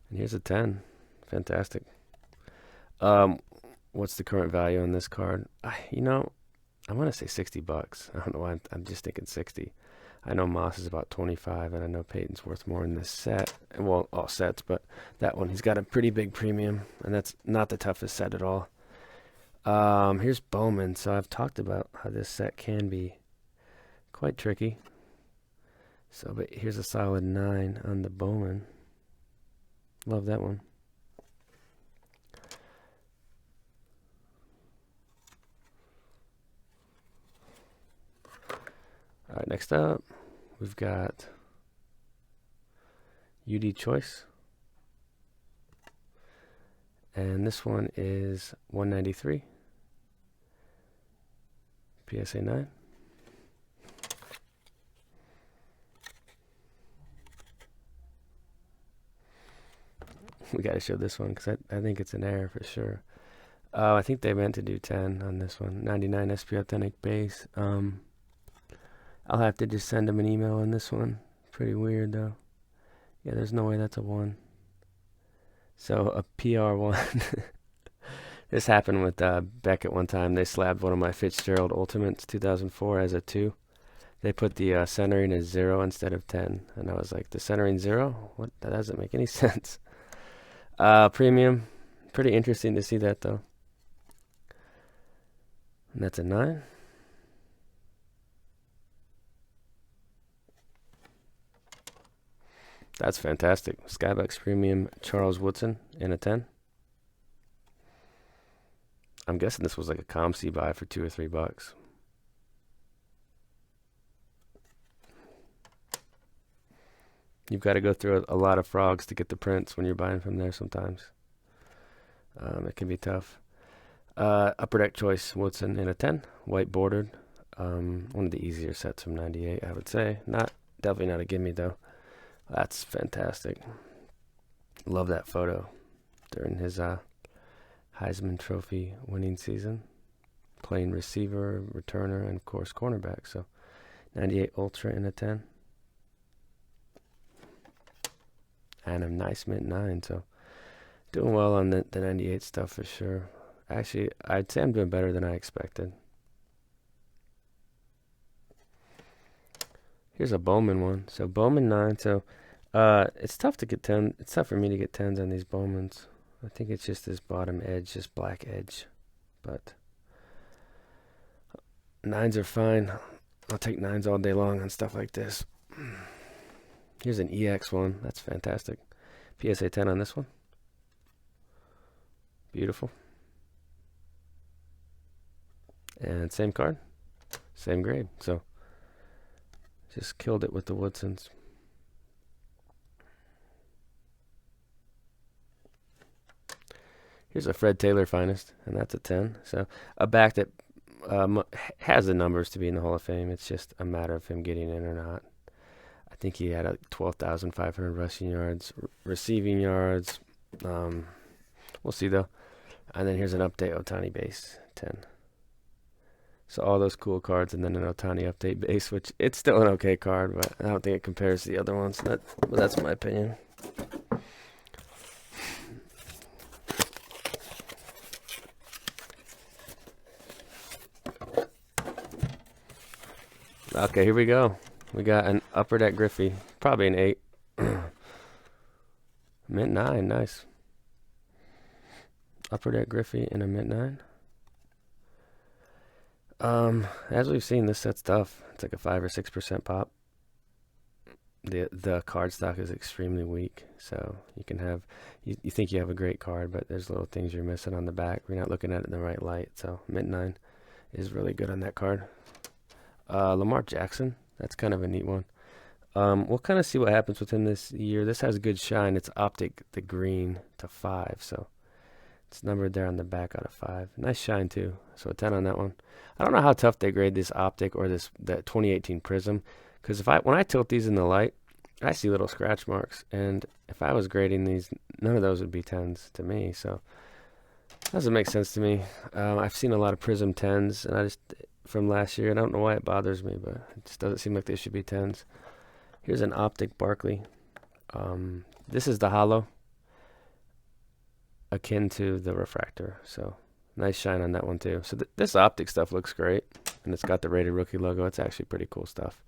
And here's a 10. Fantastic. What's the current value on this card? You know, I want to say $60. I don't know why I'm just thinking 60. I know Moss is about 25, and I know Peyton's worth more in this set. Well, all sets, but that one, he's got a pretty big premium, and that's not the toughest set at all. Here's Bowman. So I've talked about how this set can be quite tricky. So, but here's a solid 9 on the Bowman. Love that one. All right, next up, we've got UD Choice. And this one is 193. PSA 9. We got to show this one because I think it's an error for sure. I think they meant to do 10 on this one. 99 SP Authentic base. I'll have to just send them an email on this one. Pretty weird though. Yeah, there's no way that's a 1. So a PR1. This happened with Beckett one time. They slabbed one of my Fitzgerald Ultimates 2004 as a 2. They put the centering as 0 instead of 10. And I was like, the centering 0? What? That doesn't make any sense. Premium. Pretty interesting to see that though. And that's a 9. That's fantastic. Skybox Premium Charles Woodson in a 10. I'm guessing this was like a ComC buy for $2 or $3. You've got to go through a lot of frogs to get the prints when you're buying from there sometimes. It can be tough. Upper Deck Choice Woodson in a 10. White bordered. One of the easier sets from 98, I would say. Definitely not a gimme though. That's fantastic. Love that photo during his Heisman Trophy winning season. Playing receiver, returner, and of course cornerback. So 98 Ultra in a 10. And a nice mint 9. So doing well on the 98 stuff for sure. Actually, I'd say I'm doing better than I expected. Here's a Bowman one. So Bowman 9. So it's tough to get 10. It's tough for me to get 10s on these Bowmans. I think it's just this bottom edge, this black edge. But 9s are fine. I'll take 9s all day long on stuff like this. Here's an EX one. That's fantastic. PSA 10 on this one. Beautiful. And same card. Same grade. So just killed it with the Woodsons. Here's a Fred Taylor Finest, and that's a 10. So a back that has the numbers to be in the Hall of Fame. It's just a matter of him getting in or not. I think he had 12,500 rushing yards, receiving yards. We'll see though. And then here's an update Otani base 10. So all those cool cards, and then an Otani update base, which it's still an okay card, but I don't think it compares to the other ones. But that's my opinion. Okay, here we go. We got an Upper Deck Griffey, probably an 8. Mint 9, nice. Upper Deck Griffey in a mint 9. As we've seen, this set's tough. It's like a 5 or 6% pop. the card stock is extremely weak. So you can have you think you have a great card, but there's little things you're missing on the back. You're not looking at it in the right light. So Mint 9 is really good on that card. Lamarque Jackson, that's kind of a neat one. We'll kind of see what happens within this year. This has good shine. It's Optic, the green, to 5, so it's numbered there on the back out of 5. Nice shine too, so a 10 on that one. I don't know how tough they grade this Optic or that 2018 Prism, because when I tilt these in the light, I see little scratch marks, and if I was grading these, none of those would be 10s to me, so that doesn't make sense to me. I've seen a lot of Prism 10s, and from last year, I don't know why it bothers me, but it just doesn't seem like they should be 10s. Here's an Optic Berkeley. This is the hollow, akin to the refractor, so nice shine on that one too. So this Optic stuff looks great, and it's got the Rated Rookie logo. It's actually pretty cool stuff.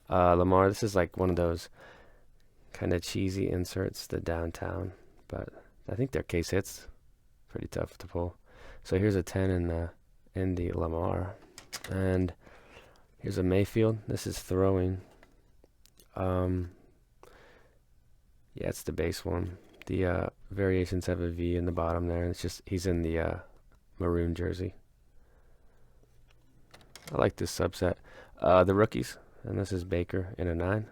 Lamar, this is like one of those kind of cheesy inserts, the downtown, but I think their case hits pretty tough to pull. So here's a 10 in the Lamar, and here's a Mayfield. This is throwing. Yeah, it's the base one. The variations have a V in the bottom there, and it's just he's in the maroon jersey. I like this subset. The rookies, and this is Baker in a 9.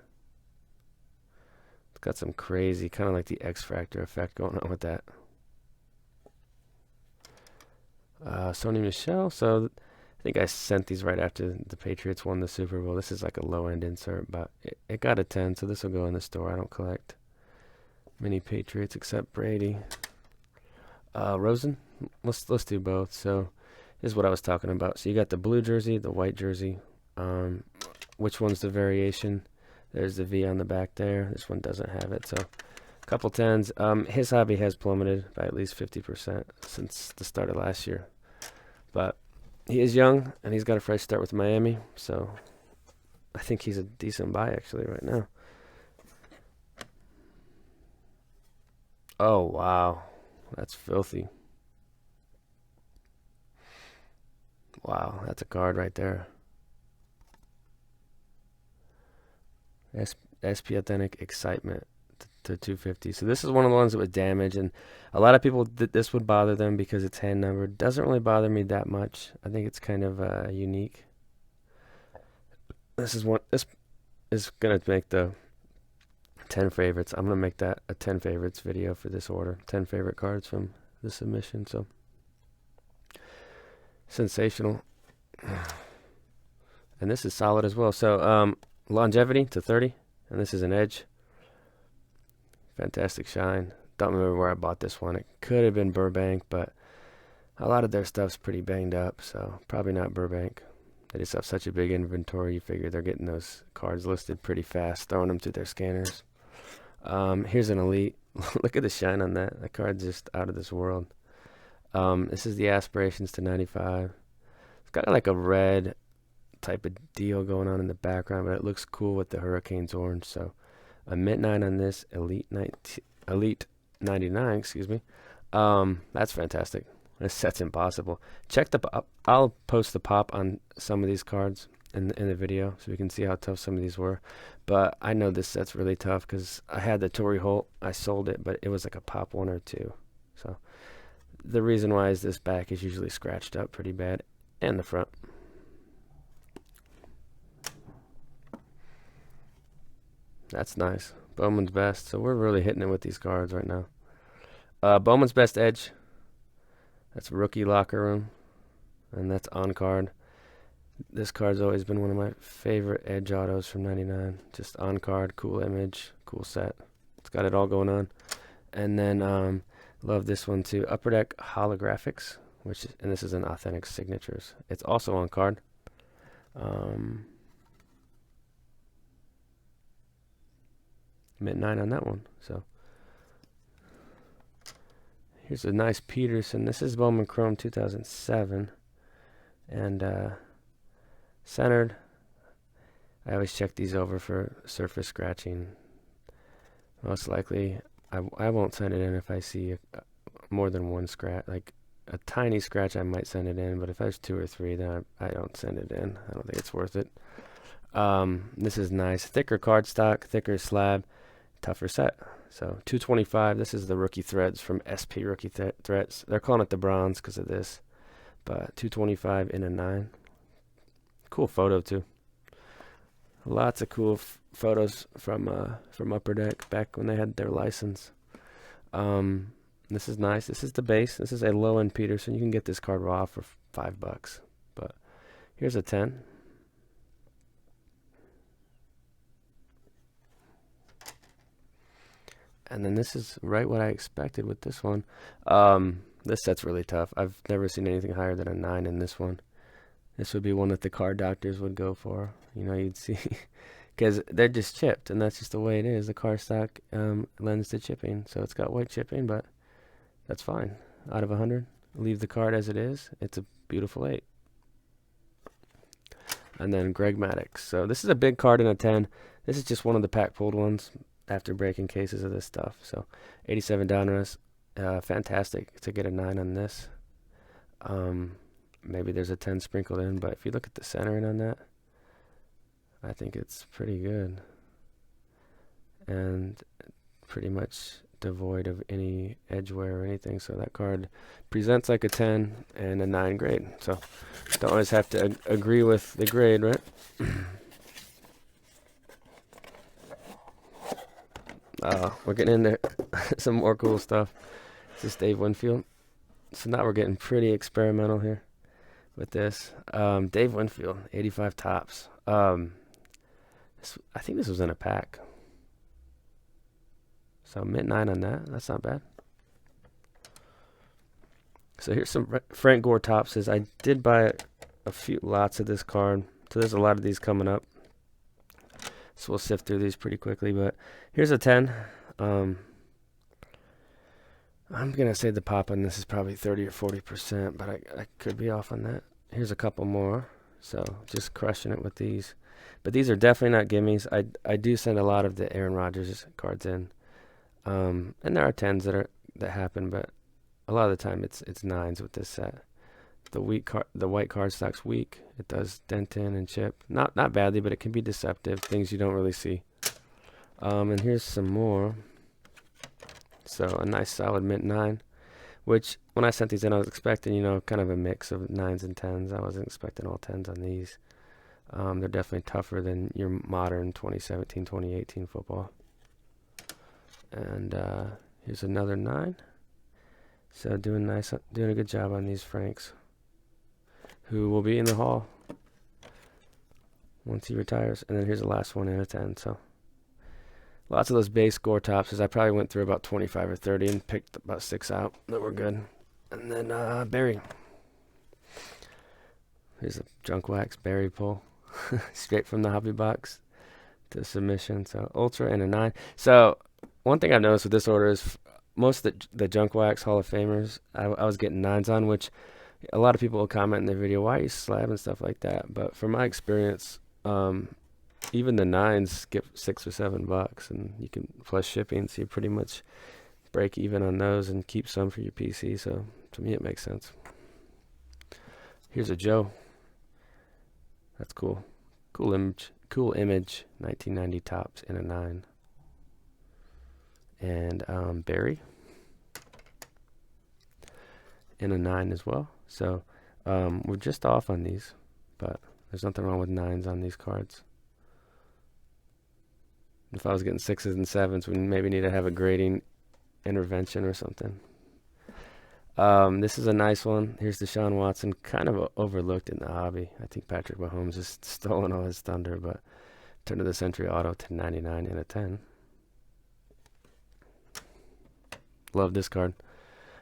It's got some crazy, kind of like the X-Factor effect going on with that. Sony Michel. So I think I sent these right after the Patriots won the Super Bowl. This is like a low-end insert, but it got a 10, so this will go in the store. I don't collect many Patriots except Brady. Rosen. Let's do both. So this is what I was talking about. So you got the blue jersey, the white jersey. Which one's the variation? There's the V on the back there. This one doesn't have it. So a couple 10s. His hobby has plummeted by at least 50% since the start of last year. But he is young, and he's got a fresh start with Miami. So I think he's a decent buy, actually, right now. Oh, wow. That's filthy. Wow, that's a card right there. SP Authentic Excitement to 250. So this is one of the ones that was damaged, and a lot of people this would bother them because it's hand numbered. Doesn't really bother me that much. I think it's kind of unique. This is gonna make the 10 favorites. I'm gonna make that a 10 favorites video for this order. 10 favorite cards from the submission. So sensational. And this is solid as well. So longevity to 30, and this is an edge. Fantastic shine. Don't remember where I bought this one. It could have been Burbank, but a lot of their stuff's pretty banged up, so probably not Burbank. They just have such a big inventory. You figure they're getting those cards listed pretty fast, throwing them through their scanners. Here's an Elite. Look at the shine on that. That card's just out of this world. This is the Aspirations to 95. It's got like a red type of deal going on in the background, but it looks cool with the Hurricanes orange. So a Mint 9 on this, Elite 99, excuse me. That's fantastic. This set's impossible. Check the pop. I'll post the pop on some of these cards in the video so we can see how tough some of these were. But I know this set's really tough because I had the Torrey Holt. I sold it, but it was like a pop 1 or 2. So the reason why is this back is usually scratched up pretty bad, and the front. That's nice. Bowman's Best. So we're really hitting it with these cards right now. Bowman's Best Edge. That's Rookie Locker Room. And that's on card. This card's always been one of my favorite Edge autos from 99. Just on card, cool image, cool set. It's got it all going on. And then love this one too. Upper Deck Holographics, and this is an Authentic Signatures. It's also on card. Mint 9 on that one. So here's a nice Peterson. This is Bowman Chrome 2007, and centered. I always check these over for surface scratching. Most likely, I won't send it in if I see more than one scratch. Like a tiny scratch, I might send it in, but if there's 2 or 3, then I don't send it in. I don't think it's worth it. This is nice. Thicker cardstock, thicker slab, tougher set. So 225. This is the rookie threads from SP Rookie Threads. They're calling it the bronze because of this. But 225 in a 9. Cool photo too. Lots of cool photos from Upper Deck back when they had their license. This is nice. This is the base. This is a low-end Peterson. You can get this card raw for $5. But here's a 10. And then this is right what I expected with this one. This set's really tough. I've never seen anything higher than a 9 in this one. This would be one that the card doctors would go for. You know, you'd see, because they're just chipped, and that's just the way it is. The cardstock lends to chipping, so it's got white chipping, but that's fine. Out of 100, leave the card as it is. It's a beautiful 8. And then Greg Maddux. So this is a big card in a 10. This is just one of the pack pulled ones after breaking cases of this stuff. So 87 Donruss. Fantastic to get a 9 on this. Maybe there's a 10 sprinkled in, but if you look at the centering on that, I think it's pretty good. And pretty much devoid of any edge wear or anything. So that card presents like a 10 and a 9 grade. So don't always have to agree with the grade, right? We're getting into some more cool stuff. This is Dave Winfield. So now we're getting pretty experimental here with this. Dave Winfield, 85 tops. I think this was in a pack. So mint 9 on that. That's not bad. So here's some Frank Gore topses. I did buy a few lots of this card. So there's a lot of these coming up. So we'll sift through these pretty quickly. But here's a 10. I'm going to say the pop on this is probably 30 or 40%, but I could be off on that. Here's a couple more. So just crushing it with these. But these are definitely not gimmies. I do send a lot of the Aaron Rodgers cards in. And there are 10s that happen, but a lot of the time it's 9s with this set. The white cardstock's weak. It does dent in and chip. Not badly, but it can be deceptive. Things you don't really see. And here's some more. So a nice solid mint 9, which when I sent these in, I was expecting, you know, kind of a mix of 9s and 10s. I wasn't expecting all 10s on these. They're definitely tougher than your modern 2017, 2018 football. And here's another 9. So doing a good job on these Franks, who will be in the Hall once he retires. And then here's the last one in a 10. So lots of those base Gore topses. I probably went through about 25 or 30 and picked about 6 out that were good. And then Barry. Here's a junk wax Barry pull, straight from the hobby box to submission. So ultra and a 9. So one thing I've noticed with this order is most of the junk wax Hall of Famers, I was getting 9s on, which a lot of people will comment in their video, why are you slabbing stuff like that? But from my experience, even the 9s get $6 or $7, and you can plus shipping, so you pretty much break even on those and keep some for your PC. So to me, it makes sense. Here's a Joe. That's cool. Cool image. 1990 tops in a 9. And Barry in a 9 as well. So we're just off on these, but there's nothing wrong with 9s on these cards. If I was getting 6s and 7s, we maybe need to have a grading intervention or something. This is a nice one. Here's Deshaun Watson, kind of overlooked in the hobby. I think Patrick Mahomes has stolen all his thunder, but turn of the century auto to 99 in a 10. Love this card.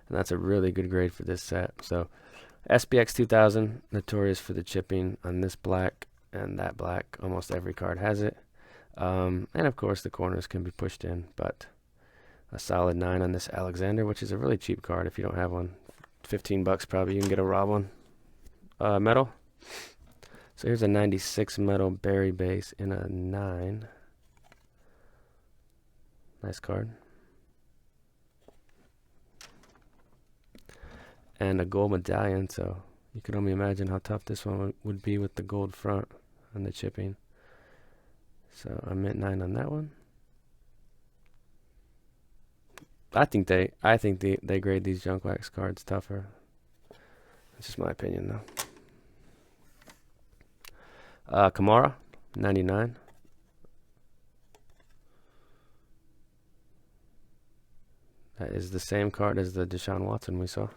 And that's a really good grade for this set. So SPX 2000, notorious for the chipping on this black and that black. Almost every card has it. And of course the corners can be pushed in, but a solid 9 on this Alexander, which is a really cheap card if you don't have one. $15 probably, you can get a raw one. Metal. So here's a 96 metal Barry base in a 9. Nice card. And a gold medallion, so you can only imagine how tough this one would be with the gold front and the chipping. So a mint 9 on that one. I think they grade these junk wax cards tougher. That's just my opinion, though. Kamara, 99. That is the same card as the Deshaun Watson we saw.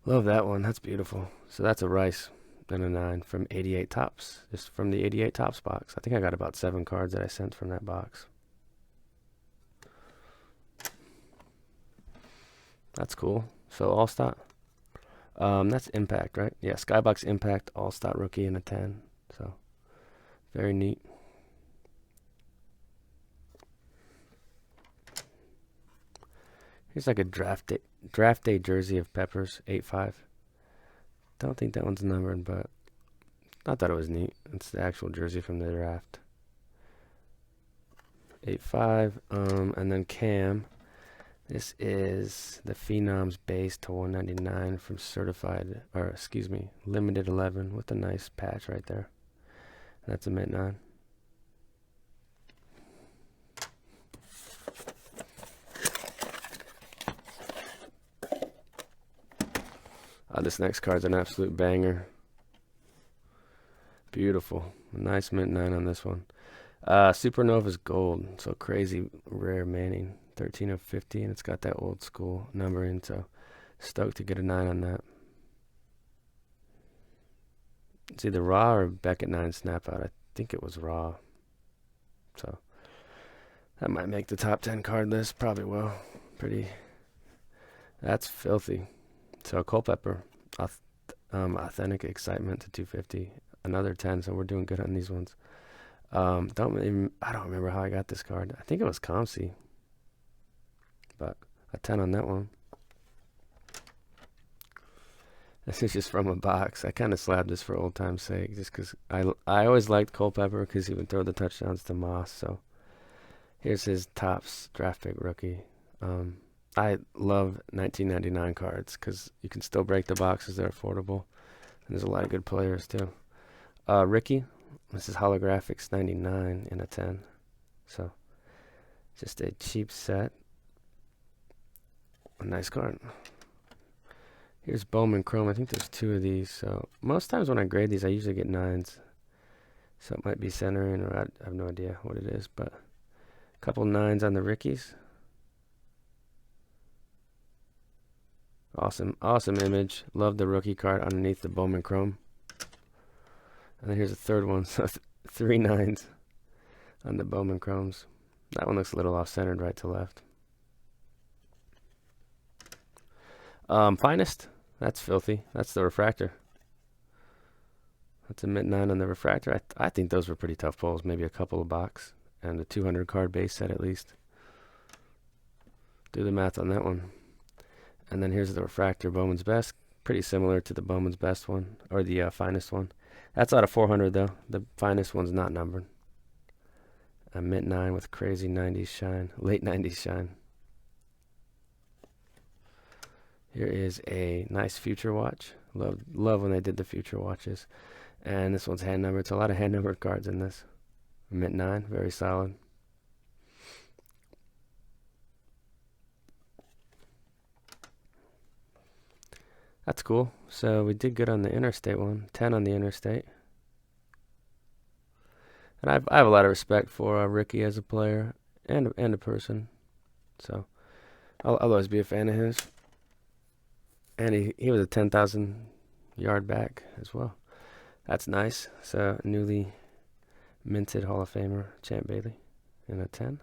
Love that one. That's beautiful. So that's a Rice and a 9 from 88 Tops. Just from the 88 Tops box. I think I got about 7 cards that I sent from that box. That's cool. So All-Star. That's Impact, right? Yeah, Skybox Impact, All-Star Rookie and a 10. So, very neat. Here's like a draft day jersey of Peppers, 8.5. Don't think that one's numbered, but I thought it was neat. It's the actual jersey from the draft. 8.5. And then Cam. This is the Phenoms base to 199 from certified, or excuse me, limited 11 with a nice patch right there. And that's a mint 9. This next card's an absolute banger. Beautiful. A nice mint 9 on this one. Supernova's gold, so crazy rare Manning. 13 of 50, and it's got that old school numbering, so stoked to get a 9 on that. It's either raw or Beckett 9 snap out. I think it was raw. So that might make the top 10 card list. Probably will. That's filthy. So Culpepper, authentic excitement to 250. Another 10, so we're doing good on these ones. I don't remember how I got this card. I think it was Comsi. But a 10 on that one. This is just from a box. I kind of slabbed this for old time's sake, just because I always liked Culpepper because he would throw the touchdowns to Moss. So here's his Topps draft pick rookie. I love 1999 cards because you can still break the boxes. They're affordable, and there's a lot of good players too. Ricky, this is Holographics 99 in a 10. So just a cheap set. A nice card. Here's Bowman Chrome. I think there's 2 of these. So most times when I grade these, I usually get 9s. So it might be centering, or I have no idea what it is. But a couple 9s on the Rickies. Awesome image. Love the rookie card underneath the Bowman Chrome. And then here's a third one. So 3 9s on the Bowman Chromes. That one looks a little off-centered right to left. Finest, that's filthy. That's the refractor. That's a mint 9 on the refractor. I think those were pretty tough pulls. Maybe a couple of box and a 200 card base set at least. Do the math on that one. And then here's the refractor, Bowman's Best. Pretty similar to the Bowman's Best one, or the finest one. That's out of 400 though. The finest one's not numbered. A mint 9 with crazy 90s shine, late 90s shine. Here is a nice future watch. Love when they did the future watches. And this one's hand numbered. It's a lot of hand numbered cards in this. Mint 9, very solid. That's cool. So we did good on the interstate one. 10 on the interstate. And I have a lot of respect for Ricky as a player and a person. So I'll always be a fan of his. And he was a 10,000 yard back as well. That's nice. So newly minted Hall of Famer Champ Bailey in a 10.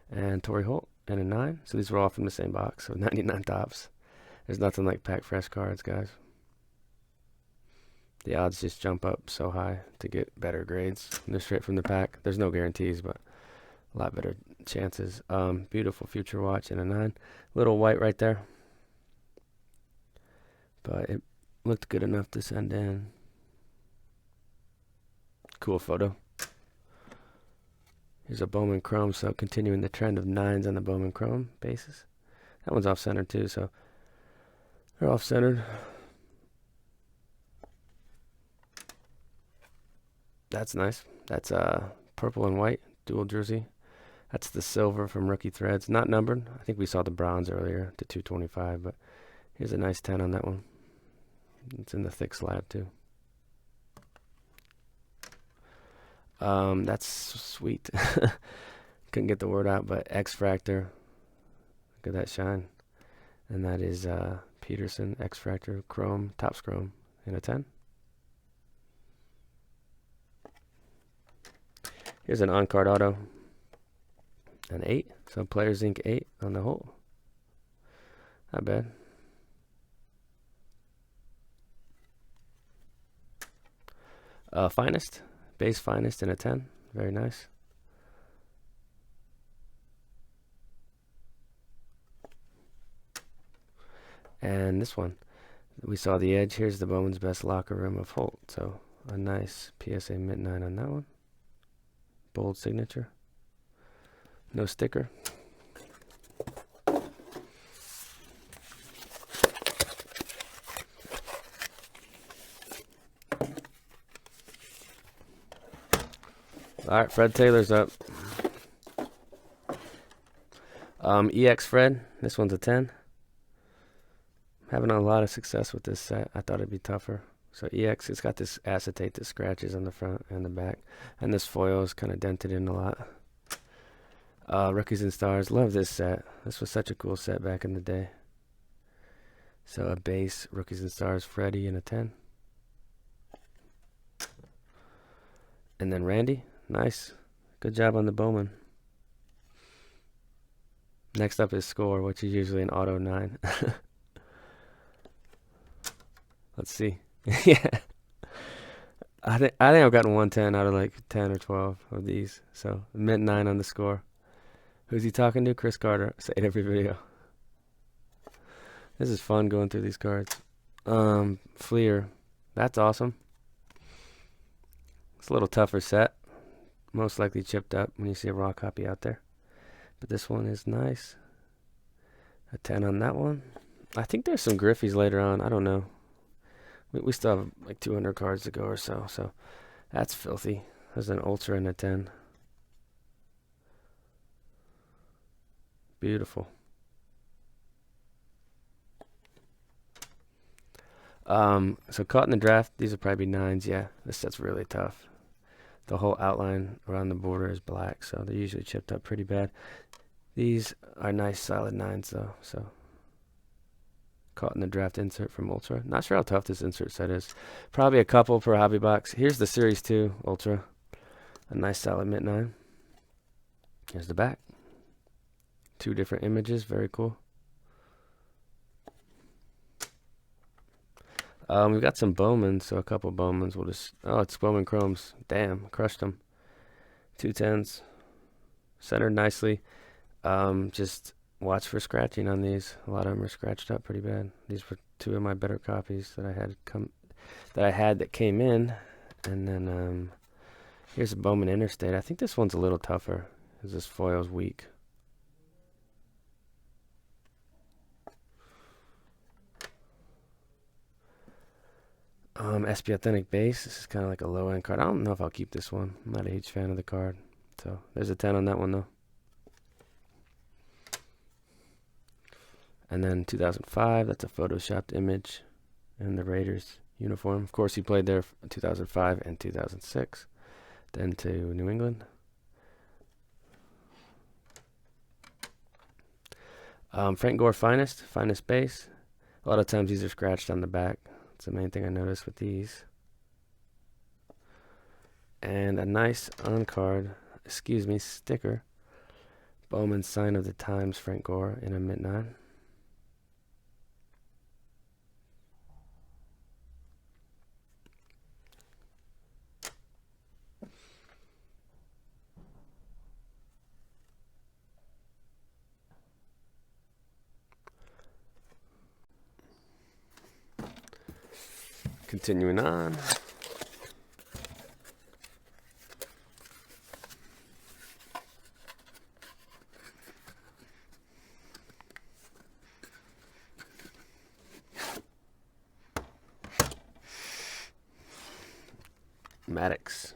And Torrey Holt in a 9. So these were all from the same box. So 99 Tops. There's nothing like pack fresh cards, guys. The odds just jump up so high to get better grades. They're straight from the pack. There's no guarantees, but a lot better chances. Beautiful future watch in a 9. Little white right there. But it looked good enough to send in. Cool photo. Here's a Bowman Chrome, so continuing the trend of 9s on the Bowman Chrome bases. That one's off-centered too, so they're off-centered. That's nice. That's purple and white dual jersey. That's the silver from Rookie Threads. Not numbered. I think we saw the bronze earlier to 225, but here's a nice 10 on that one. It's in the thick slab too. That's sweet. Couldn't get the word out, but X-Fractor. Look at that shine. And that is Peterson X-Fractor Chrome, Topps Chrome in a 10. Here's an on-card auto. An 8. So Players Inc. 8 on the whole. Not bad. Finest. Base Finest in a 10. Very nice. And this one. We saw the edge. Here's the Bowman's Best Locker Room of Holt. So a nice PSA mint 9 on that one. Bold signature. No sticker. Alright, Fred Taylor's up. EX Fred. This one's a 10. Having a lot of success with this set. I thought it'd be tougher. So EX, it's got this acetate that scratches on the front and the back. And this foil is kind of dented in a lot. Rookies and Stars. Love this set. This was such a cool set back in the day. So a base Rookies and Stars Freddy in a 10. And then Randy. Nice. Good job on the Bowman. Next up is Score, which is usually an auto 9. Let's see. Yeah. I think I've gotten 110 out of like 10 or 12 of these. So mint 9 on the Score. Who's he talking to? Chris Carter. Say it every video. This is fun going through these cards. Flir. That's awesome. It's a little tougher set. Most likely chipped up when you see a raw copy out there. But this one is nice. A 10 on that one. I think there's some Griffies later on. I don't know. We still have like 200 cards to go or so. So that's filthy. There's an Ultra and a 10. Beautiful. So caught in the draft. These will probably be 9s. Yeah, this set's really tough. The whole outline around the border is black, so they're usually chipped up pretty bad. These are nice solid 9s though. So caught in the draft insert from Ultra. Not sure how tough this insert set is. Probably a couple per hobby box. Here's the Series 2 Ultra. A nice solid mint 9. Here's the back. 2 different images. Very cool. We've got some Bowmans, so a couple Bowmans. We'll just... Oh, it's Bowman Chromes. Damn, crushed them. 2 10s. Centered nicely. Just watch for scratching on these. A lot of them are scratched up pretty bad. These were 2 of my better copies that I had that came in. And then here's a Bowman Interstate. I think this one's a little tougher because this foil's weak. SP Authentic Base. This is kind of like a low-end card. I don't know if I'll keep this one. I'm not a huge fan of the card. So there's a 10 on that one, though. And then 2005. That's a photoshopped image in the Raiders uniform. Of course, he played there in 2005 and 2006. Then to New England. Frank Gore Finest base. A lot of times these are scratched on the back. That's the main thing I noticed with these. And a nice on-card, sticker. Bowman Sign of the Times Frank Gore in a mint 9. Continuing on. Maddux.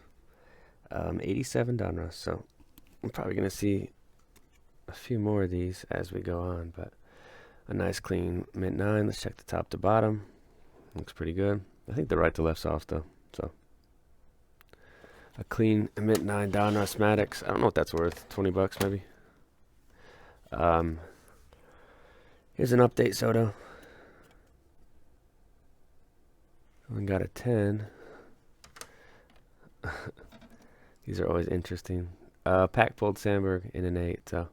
87 Donruss. So I'm probably going to see a few more of these as we go on, but a nice clean mint 9. Let's check the top to bottom. Looks pretty good. I think the right to left's off though. So a clean mint 9 Donruss Maddux. I don't know what that's worth. 20 bucks maybe. Here's an update Soto. We got a 10. These are always interesting. Pack pulled Sandberg in an 8, so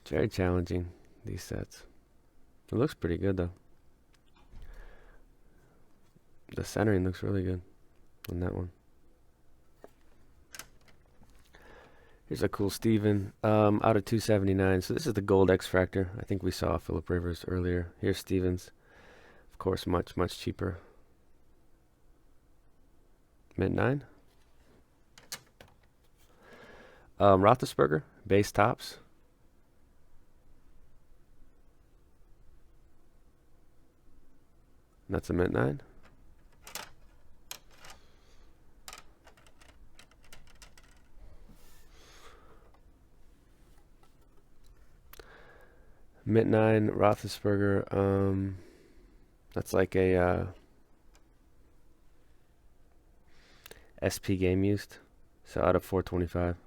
it's very challenging, these sets. It looks pretty good though. The centering looks really good on that one. Here's a cool Steven out of 279. So this is the gold X Fractor. I think we saw Phillip Rivers earlier. Here's Stevens. Of course, much, much cheaper. Mint 9. Roethlisberger, base tops. That's a mint 9. Mint 9 Roethlisberger. That's like a SP game used. So out of 425.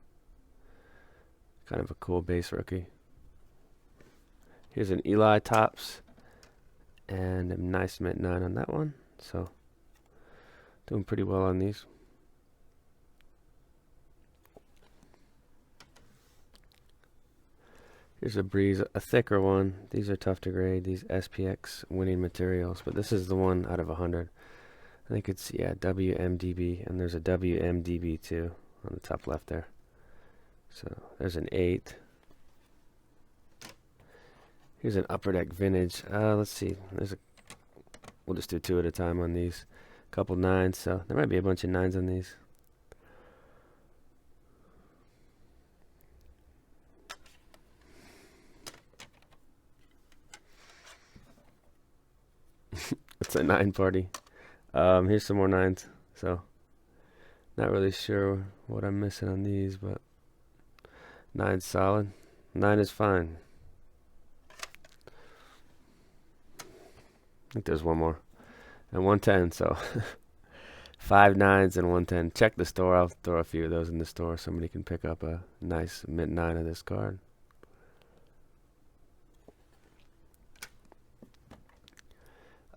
Kind of a cool base rookie. Here's an Eli Tops. And a nice mint 9 on that one. So doing pretty well on these. Here's a Breeze, a thicker one. These are tough to grade. These SPX winning materials. But this is the one out of 100. I think it's, yeah, WMDB. And there's a WMDB too on the top left there. So there's an 8. Here's an Upper Deck Vintage. Let's see. We'll just do 2 at a time on these. Couple 9s. So there might be a bunch of 9s on these. It's a 9 party. Here's some more 9s. So not really sure what I'm missing on these, but 9's solid. 9 is fine. I think there's one more. And 110, so 5 9s and 110. Check the store. I'll throw a few of those in the store. Somebody can pick up a nice mint 9 of this card.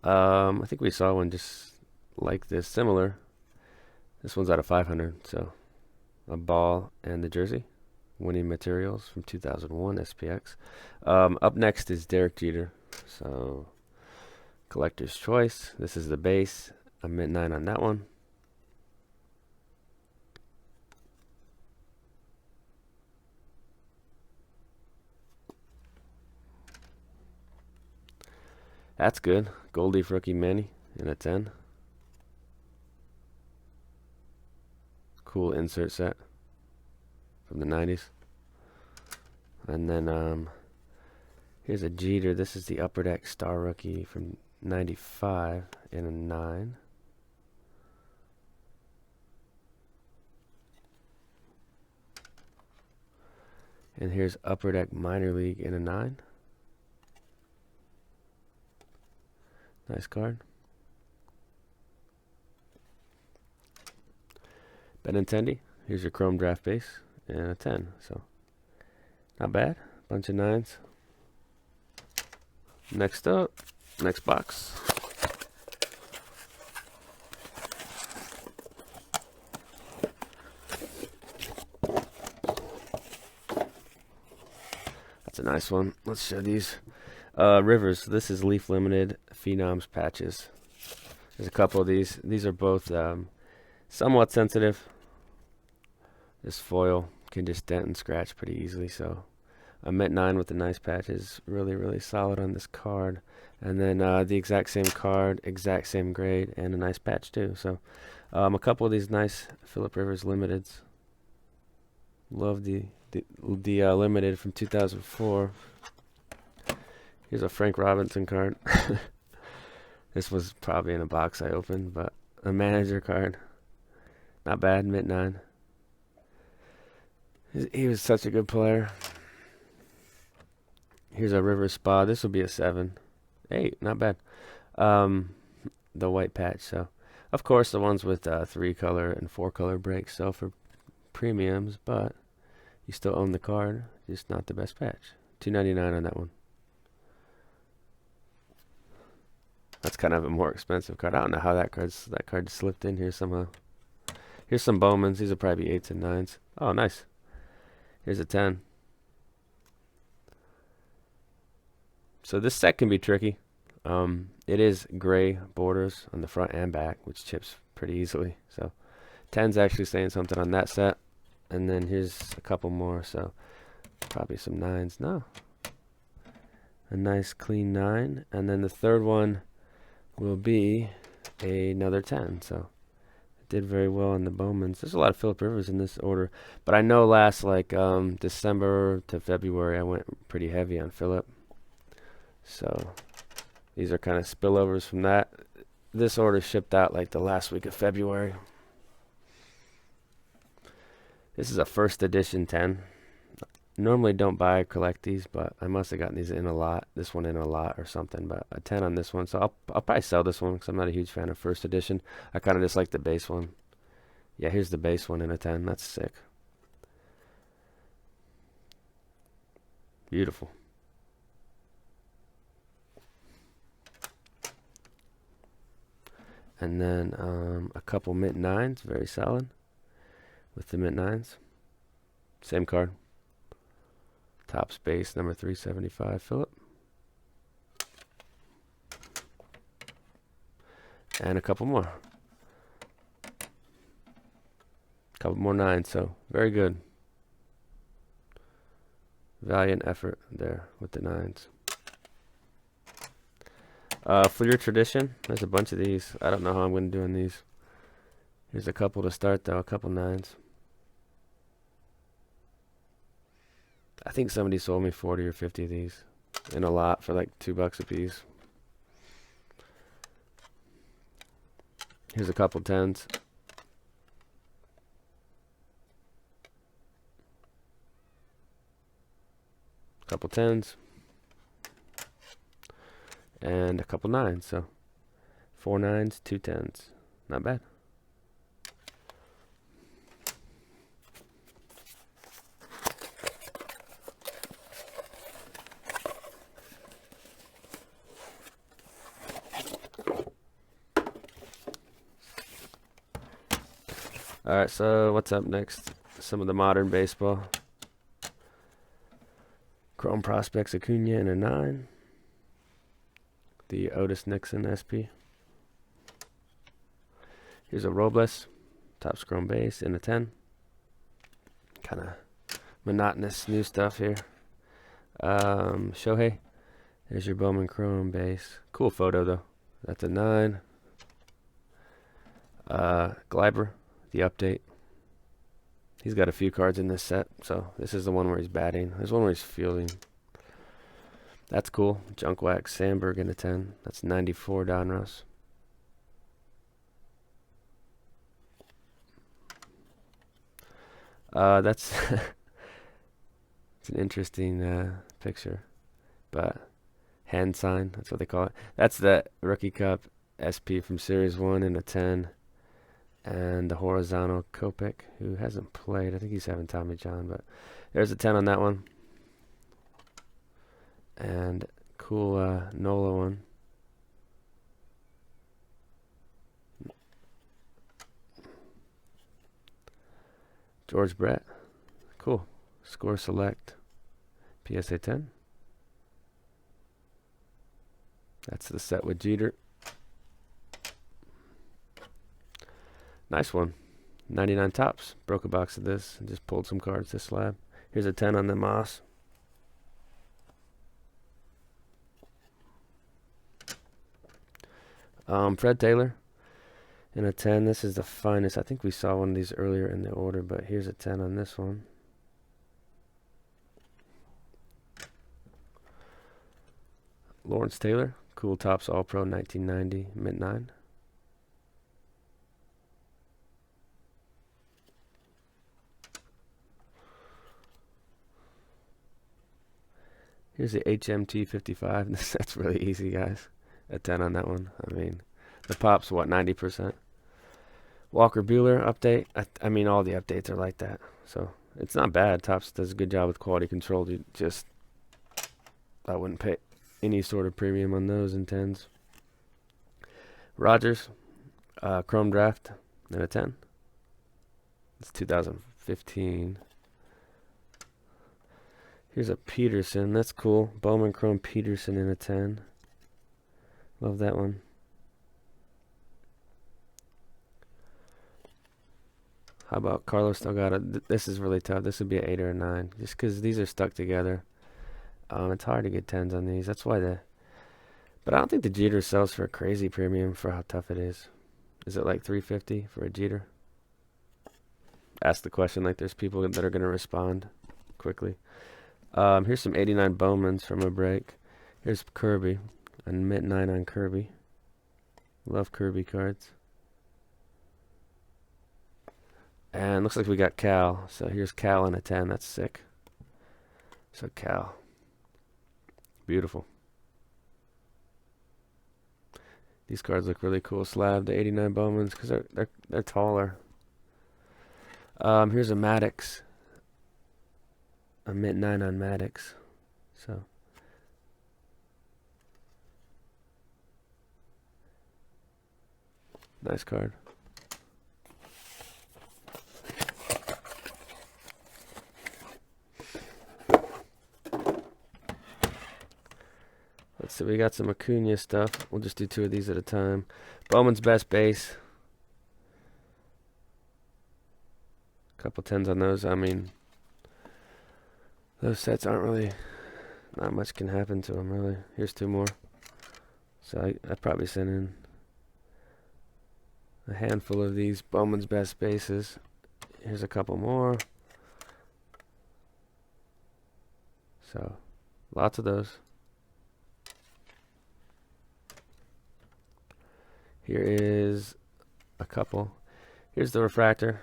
I think we saw one just like this, similar. This one's out of 500, so a ball and the jersey. Winning materials from 2001 SPX. Up next is Derek Jeter. So collector's choice. This is the base. A mint 9 on that one. That's good. Gold Leaf rookie Manny in a 10. Cool insert set from the 90s. And then here's a Jeter. This is the Upper Deck Star rookie from 95 in a 9. And here's Upper Deck Minor League in a 9. Nice card. Benintendi. Here's your Chrome draft base and a 10. So not bad. Bunch of 9s. Next up, next box. That's a nice one. Let's show these. Rivers. This is Leaf Limited Phenoms patches. There's a couple of these. These are both somewhat sensitive. This foil can just dent and scratch pretty easily, so a mint 9 with a nice patch is really, really solid on this card. And then the exact same card, exact same grade, and a nice patch too. So a couple of these nice Phillip Rivers limiteds. Love the limited from 2004. Here's a Frank Robinson card. This was probably in a box I opened, but a manager card. Not bad, mint 9. He was such a good player. Here's a River Spa. This will be a 7. 8, not bad. The white patch. So, of course, the ones with 3 color and 4 color breaks sell for premiums, but you still own the card. Just not the best patch. $2.99 on that one. That's kind of a more expensive card. I don't know how that card slipped in here somehow. Here's some Bowmans. These will probably be 8s and 9s. Oh, nice. Here's a 10. So this set can be tricky. It is gray borders on the front and back, which chips pretty easily. So 10's actually saying something on that set. And then here's a couple more. So probably some 9s. No. A nice clean 9. And then the third one will be another 10. So it did very well on the Bowmans. There's a lot of Phillip Rivers in this order. But I know last December to February I went pretty heavy on Phillip. So these are kind of spillovers from that. This order shipped out like the last week of February. This is a first edition 10. Normally don't buy or collect these, but I must have gotten these in a lot. This one in a lot or something, but a 10 on this one. So I'll probably sell this one because I'm not a huge fan of first edition. I kind of just like the base one. Yeah, here's the base one in a 10. That's sick. Beautiful. And then a couple mint 9s, very solid with the mint 9s. Same card. Top space, number 375, Phillip. And a couple more. Couple more 9s, so very good. Valiant effort there with the 9s. Flir Tradition. There's a bunch of these. I don't know how I'm going to do on these. Here's a couple to start, though. A couple 9s. I think somebody sold me 40 or 50 of these in a lot for like $2 a piece. Here's a couple 10s. Couple 10s. And a couple 9s, so 4 9s, 2 10s. Not bad. Alright, so what's up next? Some of the modern baseball. Chrome Prospects Acuna in a 9. The Otis Nixon SP. Here's a Robles, top chrome base in a 10. Kind of monotonous new stuff here. Shohei, there's your Bowman Chrome base. Cool photo though. That's a 9. Gleiber, the update. He's got a few cards in this set, so this is the one where he's batting. There's one where he's fielding. That's cool. Junk Wax Sandberg in a 10. That's 94 Donruss. That's it's an interesting picture, but hand sign. That's what they call it. That's the Rookie Cup SP from Series 1 in a 10. And the horizontal Kopech, who hasn't played. I think he's having Tommy John, but there's a 10 on that one. And cool Nola one. George Brett. Cool. Score select. PSA 10. That's the set with Jeter. Nice one. 99 tops. Broke a box of this and just pulled some cards to slab. Here's a 10 on the Moss. Fred Taylor in a 10. This is the finest. I think we saw one of these earlier in the order, but here's a 10 on this one. Lawrence Taylor. Cool Tops All-Pro 1990. Mint 9. Here's the HMT 55. That's really easy, guys. A 10 on that one. I mean, the pop's what, 90%? Walker Buehler update. I mean, all the updates are like that. So it's not bad. Topps does a good job with quality control. I wouldn't pay any sort of premium on those in 10s. Rogers, Chrome Draft, and a 10. It's 2015. Here's a Peterson. That's cool. Bowman Chrome Peterson in a 10. Love that one. How about Carlos Delgado? This is really tough. This would be an 8 or a 9. Just because these are stuck together. It's hard to get 10s on these. That's why but I don't think the Jeter sells for a crazy premium for how tough it is. Is it like $350 for a Jeter? Ask the question like there's people that are going to respond quickly. Here's some 89 Bowmans from a break. Here's Kirby. A mint 9 on Kirby. Love Kirby cards. And looks like we got Cal. So here's Cal in a 10. That's sick. So Cal. Beautiful. These cards look really cool. Slab, the 89 Bowmans, because they're taller. Here's a Maddux. A mint 9 on Maddux. So nice card. Let's see, we got some Acuna stuff. We'll just do 2 of these at a time. Bowman's best base. Couple 10s on those. I mean, those sets aren't really, not much can happen to them, really. Here's 2 more. So I'd probably send in a handful of these Bowman's best bases. Here's a couple more. So, lots of those. Here is a couple. Here's the refractor.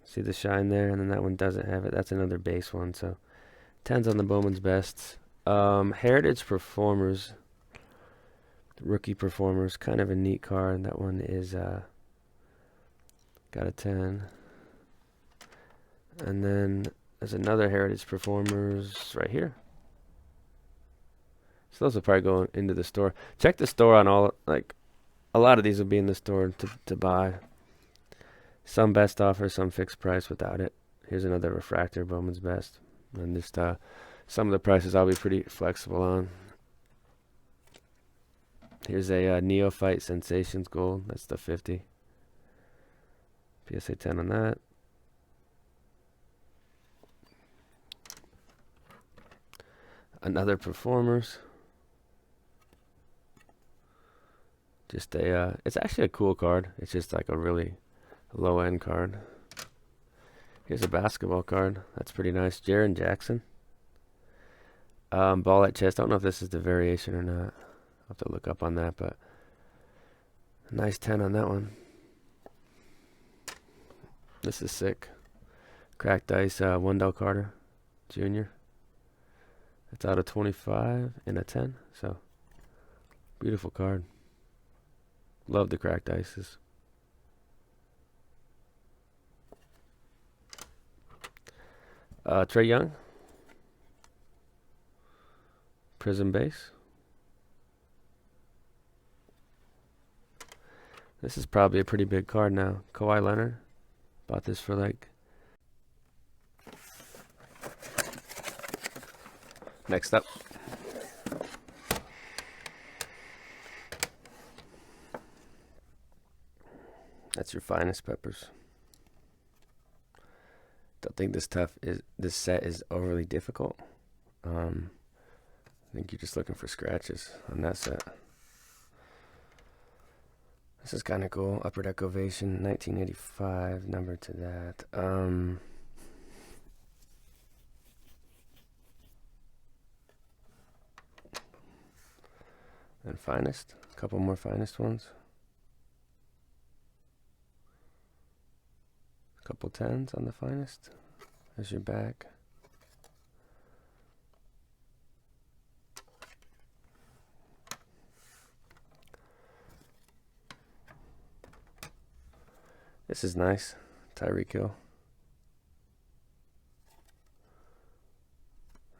See the shine there, and then that one doesn't have it. That's another base one. So 10s on the Bowman's bests. Heritage Performers, Rookie Performers, kind of a neat card. That one is got a 10. And then there's another Heritage Performers right here. So those will probably go into the store. Check the store on all, like, a lot of these will be in the store to buy. Some best offer, some fixed price without it. Here's another refractor, Bowman's best. And just some of the prices I'll be pretty flexible on. Here's a Neophyte Sensations Gold. That's the 50. PSA 10 on that. Another Performers. Just it's actually a cool card. It's just like a really low end card. Here's a basketball card. That's pretty nice. Jaren Jackson. Ball at chest. I don't know if this is the variation or not. I'll have to look up on that, but a nice 10 on that one. This is sick. Cracked ice, Wendell Carter Jr. It's out of 25 and a 10. So, beautiful card. Love the cracked ices. Trey Young. Prism base. This is probably a pretty big card now. Kawhi Leonard. Bought this for like... Next up. That's your finest peppers. Don't think this set is overly difficult. I think you're just looking for scratches on that set. This is kind of cool. Upper Deck Ovation, 1985, number to that. And finest, a couple more finest ones. Couple 10s on the finest. There's your back. This is nice. Tyreek Hill.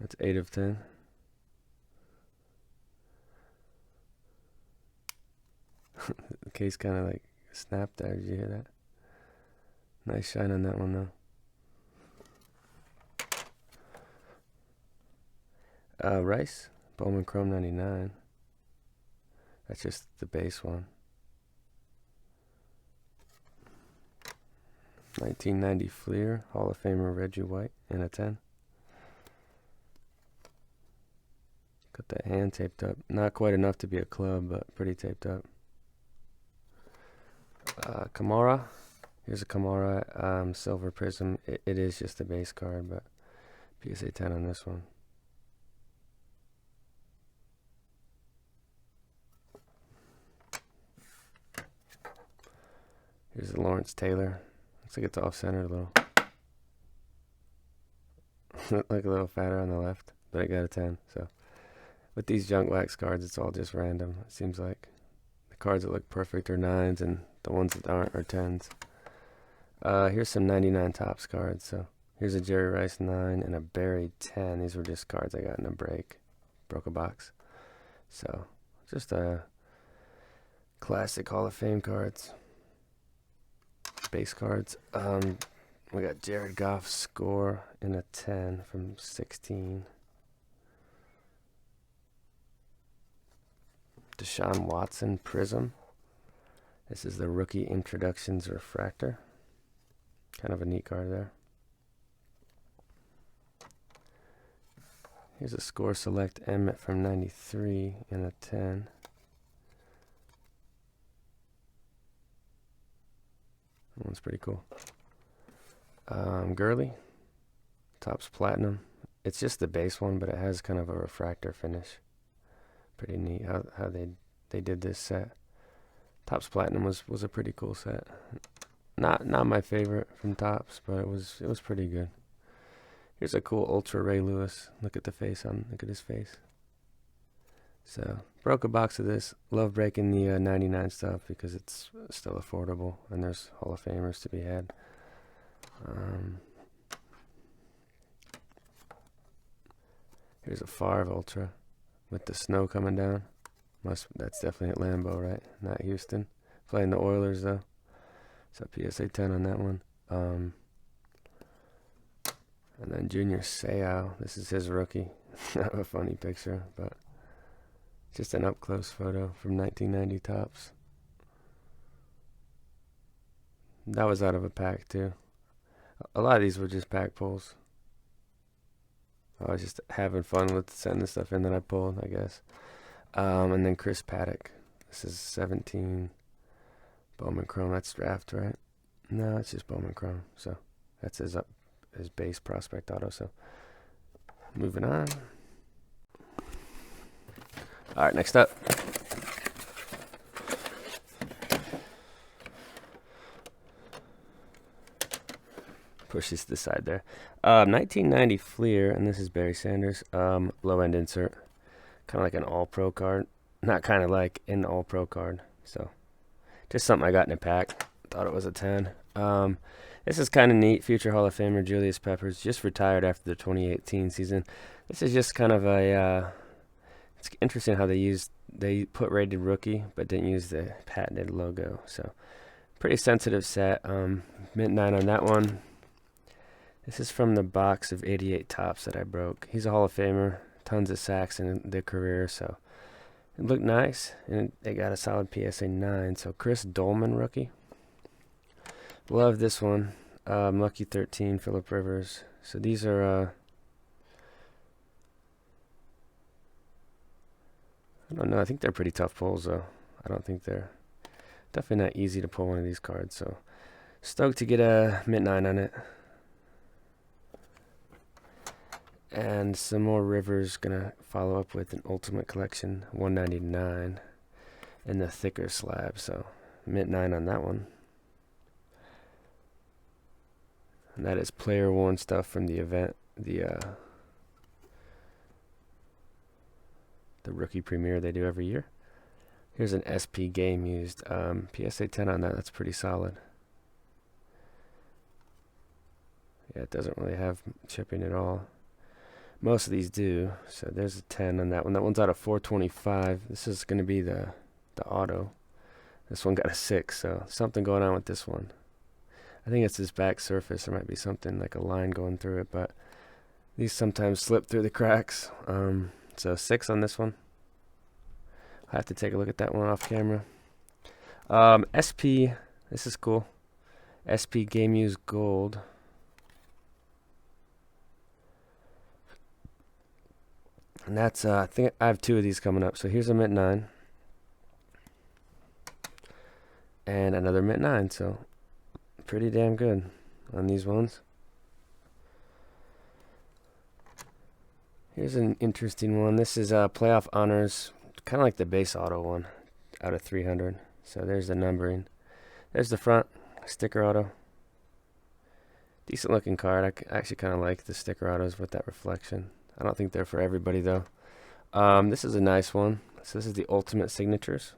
That's 8 of 10. The case kind of like snapped there. Did you hear that? Nice shine on that one though. Rice. Bowman Chrome 99. That's just the base one. 1990 Flir. Hall of Famer Reggie White in a 10. Got that hand taped up. Not quite enough to be a club, but pretty taped up. Kamara. Here's a Kamara silver prism. It is just a base card, but PSA 10 on this one. Here's a Lawrence Taylor. Looks like it's off-center a little. Like a little fatter on the left, but I got a 10, so. With these junk wax cards, it's all just random. It seems like the cards that look perfect are 9s, and the ones that aren't are 10s. Here's some 99 Topps cards. So here's a Jerry Rice 9 and a Barry 10. These were just cards I got in a break. Broke a box. So just classic Hall of Fame cards. Base cards. We got Jared Goff's score in a 10 from 16. Deshaun Watson Prism. This is the Rookie Introductions Refractor. Kind of a neat card there. Here's a Score Select Emmett from 93 in a 10. That one's pretty cool. Gurley. Topps Platinum. It's just the base one, but it has kind of a refractor finish. Pretty neat how they did this set. Topps Platinum was a pretty cool set. Not my favorite from Topps, but it was pretty good. Here's a cool Ultra Ray Lewis. Look at the face look at his face. So broke a box of this. Love breaking the 99 stuff because it's still affordable and there's Hall of Famers to be had. Here's a Favre Ultra with the snow coming down. That's definitely at Lambeau, right? Not Houston. Playing the Oilers though. So PSA 10 on that one. And then Junior Seau. This is his rookie. Not a funny picture, but just an up close photo from 1990 Topps. That was out of a pack too. A lot of these were just pack pulls. I was just having fun with sending stuff in that I pulled, I guess. And then Chris Paddock. This is 17 Bowman Chrome. That's draft, right? No, it's just Bowman Chrome. So that's his base prospect auto. So moving on. All right, next up. Push this to the side there. 1990 Flir, and this is Barry Sanders. Low end insert. Kind of like an all-pro card. Not kind of like an all-pro card. So just something I got in a pack. Thought it was a 10. This is kind of neat. Future Hall of Famer Julius Peppers just retired after the 2018 season. This is just kind of a... it's interesting how they put rated rookie, but didn't use the patented logo. So pretty sensitive set. Mint 9 on that one. This is from the box of 88 Topps that I broke. He's a Hall of Famer. Tons of sacks in their career, so it looked nice. And they got a solid PSA 9. So Chris Dolman rookie. Love this one. Lucky 13, Phillip Rivers. So these are... I don't know. I think they're pretty tough pulls, though. I don't think they're... Definitely not easy to pull one of these cards, so... Stoked to get a mint 9 on it. And some more Rivers. Gonna follow up with an Ultimate Collection 199 in the thicker slab. So mint 9 on that one. And that is player worn stuff from the event, the rookie premiere they do every year. Here's an SP game used. PSA 10 on that. That's pretty solid. Yeah, it doesn't really have chipping at all. Most of these do. So there's a 10 on that one. That one's out of 425. This is going to be the auto. This one got a 6, so something going on with this one. I think it's this back surface. There might be something like a line going through it, but these sometimes slip through the cracks. So 6 on this one. I'll have to take a look at that one off camera. SP, this is cool. SP Game Use Gold. And that's, I think I have 2 of these coming up. So here's a mint 9. And another mint 9. So pretty damn good on these ones. Here's an interesting one. This is Playoff Honors. Kind of like the base auto one out of 300. So there's the numbering. There's the front sticker auto. Decent looking card. I actually kind of like the sticker autos with that reflection. I don't think they're for everybody though. This is a nice one. So this is the ultimate signatures.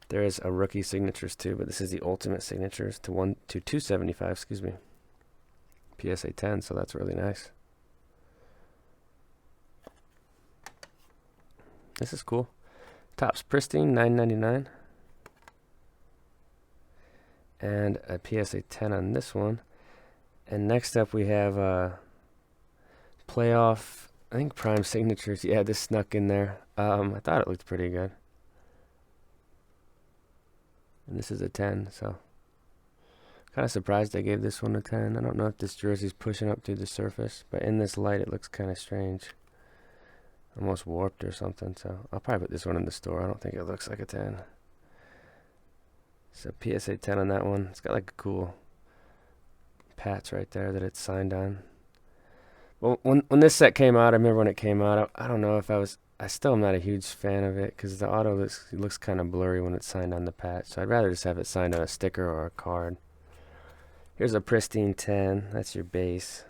There is a rookie signatures too, but this is the ultimate signatures to 275. Excuse me. PSA 10. So that's really nice. This is cool. Topps pristine, $9.99. And a PSA 10 on this one. And next up we have playoff, I think prime signatures. Yeah, this snuck in there. I thought it looked pretty good. And this is a 10, so kind of surprised I gave this one a 10. I don't know if this jersey's pushing up through the surface, but in this light it looks kind of strange. Almost warped or something, so I'll probably put this one in the store. I don't think it looks like a 10. So PSA 10 on that one. It's got like a cool patch right there that it's signed on. Well, when this set came out, I remember when it came out, I don't know if I still am not a huge fan of it because the auto looks kind of blurry when it's signed on the patch. So I'd rather just have it signed on a sticker or a card. Here's a pristine 10. That's your base.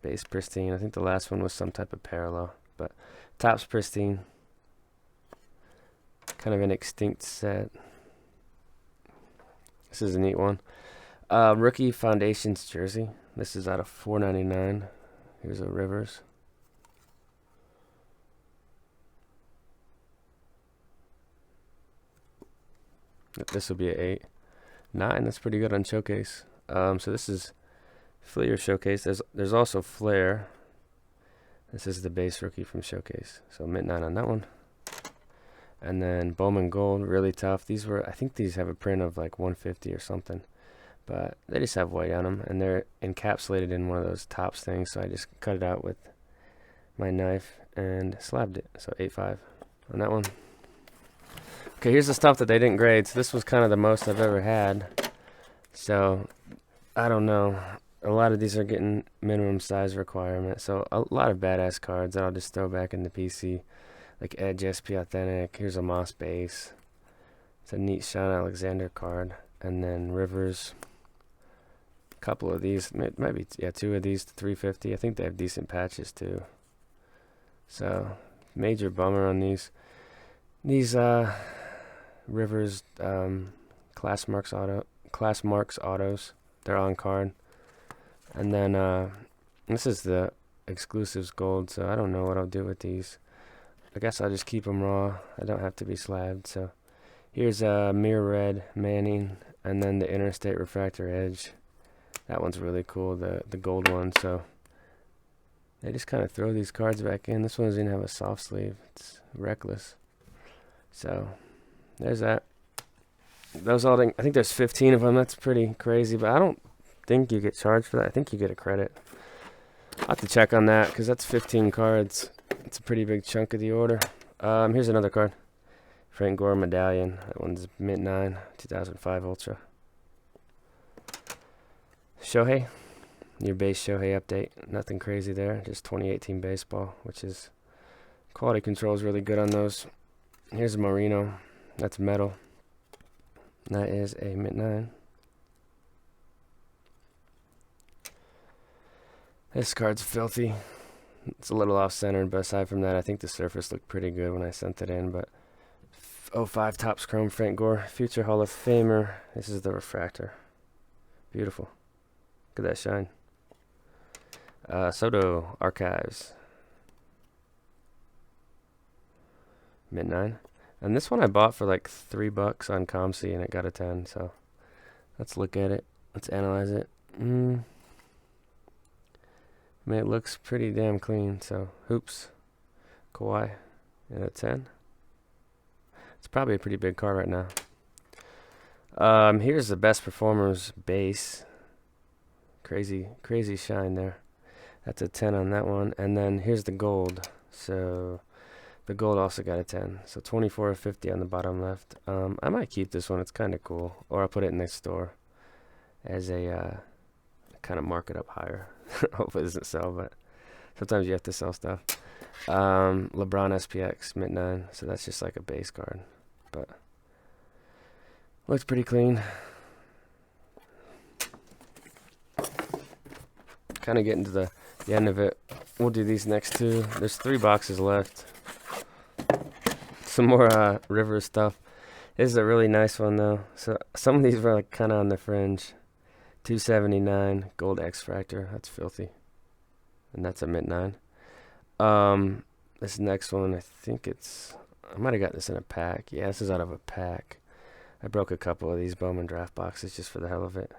Base pristine. I think the last one was some type of parallel. But Topps pristine. Kind of an extinct set. This is a neat one. Rookie Foundations jersey. This is out of $4.99. Here's a Rivers. This will be an 8. 9, that's pretty good on Showcase. So this is Flir Showcase. There's also Flir. This is the base rookie from Showcase. So mint 9 on that one. And then Bowman Gold, really tough. I think these have a print of like 150 or something. But they just have white on them. And they're encapsulated in one of those Topps things. So I just cut it out with my knife and slabbed it. So 8.5 on that one. Okay, here's the stuff that they didn't grade. So this was kind of the most I've ever had. So I don't know. A lot of these are getting minimum size requirement. So a lot of badass cards that I'll just throw back in the PC. Like Edge SP Authentic. Here's a Moss base. It's a neat Sean Alexander card. And then Rivers. A couple of these. Maybe, yeah, 2 of these to 350. I think they have decent patches too. So major bummer on these. These Rivers Class Marks autos. They're on card. And then this is the exclusives gold, so I don't know what I'll do with these. I guess I'll just keep them raw. I don't have to be slabbed. So here's a Mirror Red Manning, and then the Interstate Refractor Edge. That one's really cool, the gold one. So they just kind of throw these cards back in. This one doesn't even have a soft sleeve. It's reckless. So there's that. Those all, I think there's 15 of them. That's pretty crazy, but I don't think you get charged for that. I think you get a credit. I'll have to check on that because that's 15 cards. It's a pretty big chunk of the order. Here's another card. Frank Gore Medallion. That one's mint 9, 2005 Ultra. Shohei. Your base Shohei update. Nothing crazy there. Just 2018 baseball, which is quality control is really good on those. Here's a Marino. That's metal. That is a mint 9. This card's filthy. It's a little off-centered, but aside from that, I think the surface looked pretty good when I sent it in. But 05 Topps Chrome Frank Gore, future Hall of Famer. This is the refractor. Beautiful. Look at that shine. Soto Archives. Mid-9. And this one I bought for like $3 on ComC and it got a 10. So let's look at it. Let's analyze it. I mean, it looks pretty damn clean. So hoops. Kawhi. And a 10. It's probably a pretty big card right now. Here's the best performers base. Crazy shine there. That's a 10 on that one. And then here's the gold. So the gold also got a 10. So 24 of 50 on the bottom left. I might keep this one. It's kind of cool. Or I'll put it in the store as a kind of mark it up higher. Hopefully it doesn't sell, but sometimes you have to sell stuff. LeBron SPX mid-9. So that's just like a base card. But looks pretty clean. Kind of getting to the end of it. We'll do these next two. There's 3 boxes left. Some more River stuff. This is a really nice one though. So some of these were like kind of on the fringe. 279 gold X Fractor. That's filthy. And that's a mid-9. This next one, I think I might have got this in a pack. Yeah, this is out of a pack. I broke a couple of these Bowman draft boxes just for the hell of it.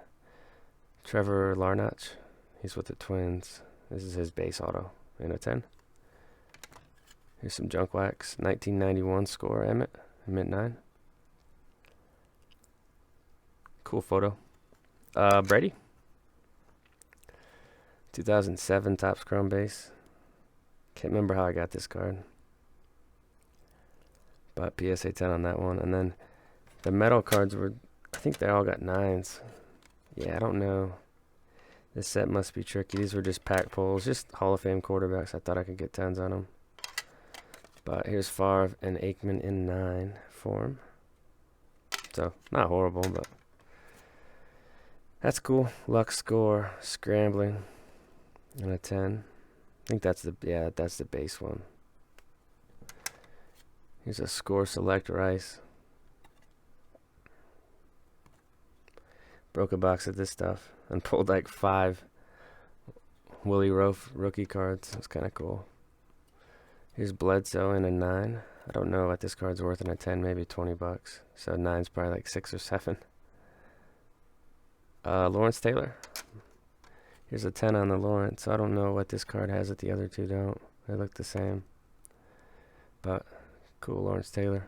Trevor Larnach. He's with the Twins. This is his base auto in a 10. Here's some junk wax. 1991 score, Emmett. Mid-9. Cool photo. Brady. 2007 Topps Chrome base. Can't remember how I got this card. But PSA 10 on that one. And then the metal cards were, I think they all got 9s. Yeah, I don't know. This set must be tricky. These were just pack pulls, just Hall of Fame quarterbacks. I thought I could get 10s on them. But here's Favre and Aikman in 9 form. So, not horrible, but that's cool. Luck score, scrambling, and a 10. I think that's the base one. Here's a score select Rice. Broke a box of this stuff and pulled like 5 Willie Roaf rookie cards. It's kind of cool. Here's Bledsoe in a 9. I don't know what this card's worth in a 10, maybe $20. So 9's probably like 6 or 7. Lawrence Taylor. Here's a 10 on the Lawrence. I don't know what this card has that the other two don't. They look the same. But cool, Lawrence Taylor.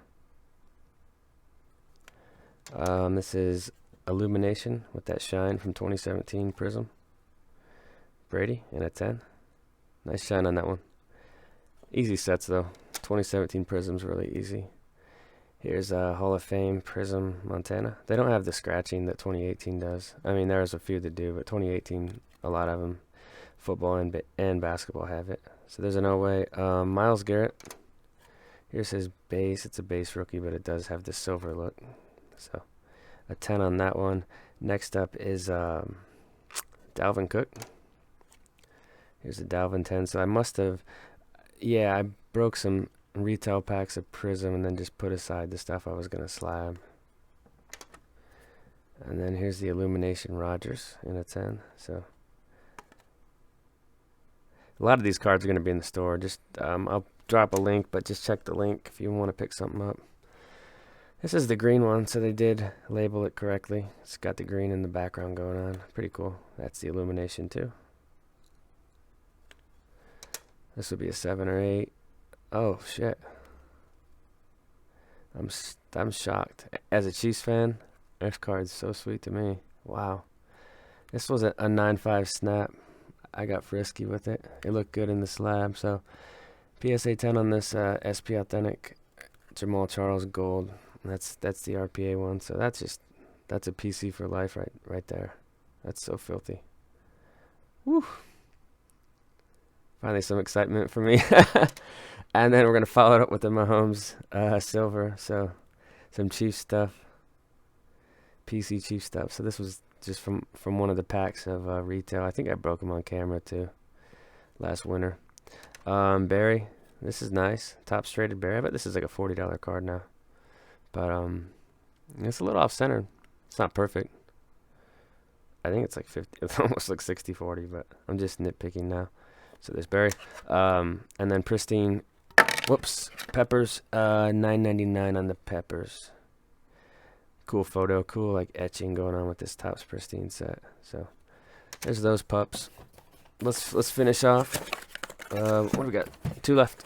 This is Illumination with that shine from 2017 Prism. Brady in a 10. Nice shine on that one. Easy sets though. 2017 Prism's really easy. Here's a Hall of Fame Prism Montana. They don't have the scratching that 2018 does. I mean, there's a few that do, but 2018, a lot of them, football and basketball have it. So there's an Elway. Myles Garrett. Here's his base. It's a base rookie, but it does have the silver look. So a 10 on that one. Next up is Dalvin Cook. Here's a Dalvin 10. So I must have, yeah, I broke some retail packs of Prism and then just put aside the stuff I was going to slab. And then here's the Illumination Rodgers in a 10. So a lot of these cards are going to be in the store. Just I'll drop a link, but just check the link if you want to pick something up. This is the green one, so they did label it correctly. It's got the green in the background going on. Pretty cool. That's the Illumination too. This would be a 7 or 8. Oh shit! I'm shocked. As a Chiefs fan, this card's so sweet to me. Wow. This was a 9.5 snap. I got frisky with it. It looked good in the slab. So PSA 10 on this SP Authentic Jamal Charles Gold. That's the RPA one. So that's a PC for life right there. That's so filthy. Woo. Finally some excitement for me. And then we're going to follow it up with the Mahomes silver. So some Chiefs stuff. PC Chiefs stuff. So this was just from one of the packs of retail. I think I broke them on camera too last winter. Barry. This is nice. Top straighted Barry. I bet this is like a $40 card now. But it's a little off-center. It's not perfect. I think it's like 50. It's almost like 60-40, but I'm just nitpicking now. So there's Barry. And then pristine. Whoops. Peppers. $9.99 on the Peppers. Cool photo. Cool like etching going on with this Topps pristine set. So there's those pups. Let's finish off. What do we got? 2 left.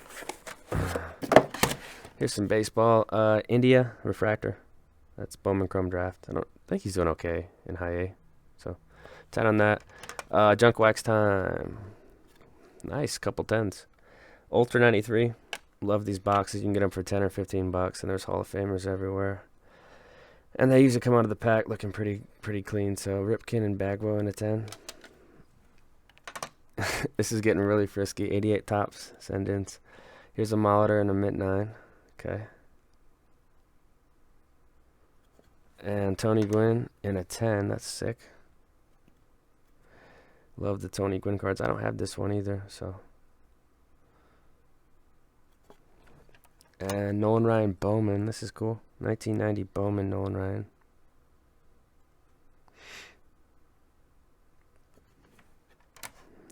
Here's some baseball. India refractor. That's Bowman Chrome draft. I don't think he's doing okay in high A. So 10 on that. Junk wax time. Nice, couple 10s. Ultra 93. Love these boxes. You can get them for 10 or 15 bucks, and there's Hall of Famers everywhere. And they usually come out of the pack looking pretty clean. So Ripken and Bagwell in a 10. This is getting really frisky. 88 Topps send-ins. Here's a Molitor and a Mint 9. Okay. And Tony Gwynn in a 10. That's sick. Love the Tony Gwynn cards. I don't have this one either, so. And Nolan Ryan Bowman. This is cool. 1990 Bowman Nolan Ryan.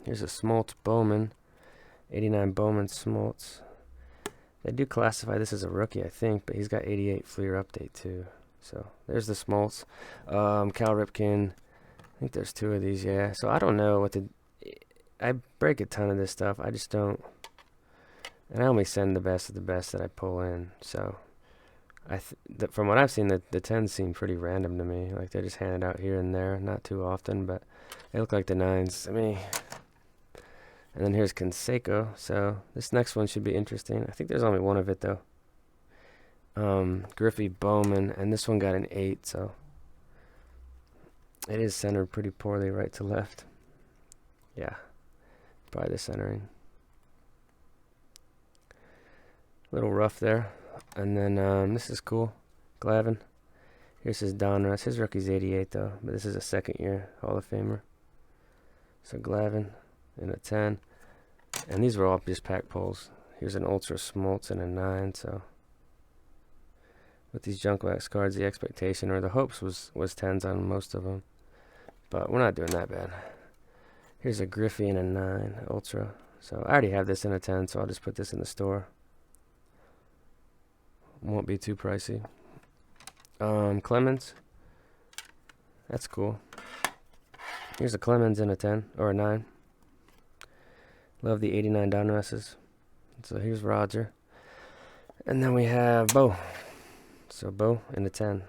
Here's a Smoltz Bowman. 89 Bowman Smoltz. They do classify this as a rookie, I think, but he's got 88 Flir update too. So there's the Smoltz. Cal Ripken. I think there's 2 of these, yeah. So I don't know what to. I break a ton of this stuff. I just don't. And I only send the best of the best that I pull in. So from what I've seen, the 10s seem pretty random to me. Like they're just handed out here and there, not too often, but they look like the 9s. And then here's Canseco. So this next one should be interesting. I think there's only one of it though. Griffey Bowman, and this one got an 8, so it is centered pretty poorly right to left. Yeah, probably the centering. A little rough there. And then this is cool. Glavin. Here's his Donruss. His rookie's 88 though, but this is a second year Hall of Famer. So Glavin in a 10. And these were all just pack pulls. Here's an Ultra Smoltz and a 9, so with these junk wax cards, the expectation or the hopes was 10s on most of them. But we're not doing that bad. Here's a Griffey and a 9 Ultra. So I already have this in a 10, so I'll just put this in the store. Won't be too pricey. Clemens. That's cool. Here's a Clemens in a 10 or a 9. Love the 89 Donrusses. So here's Roger. And then we have Bo. So Bo in a 10.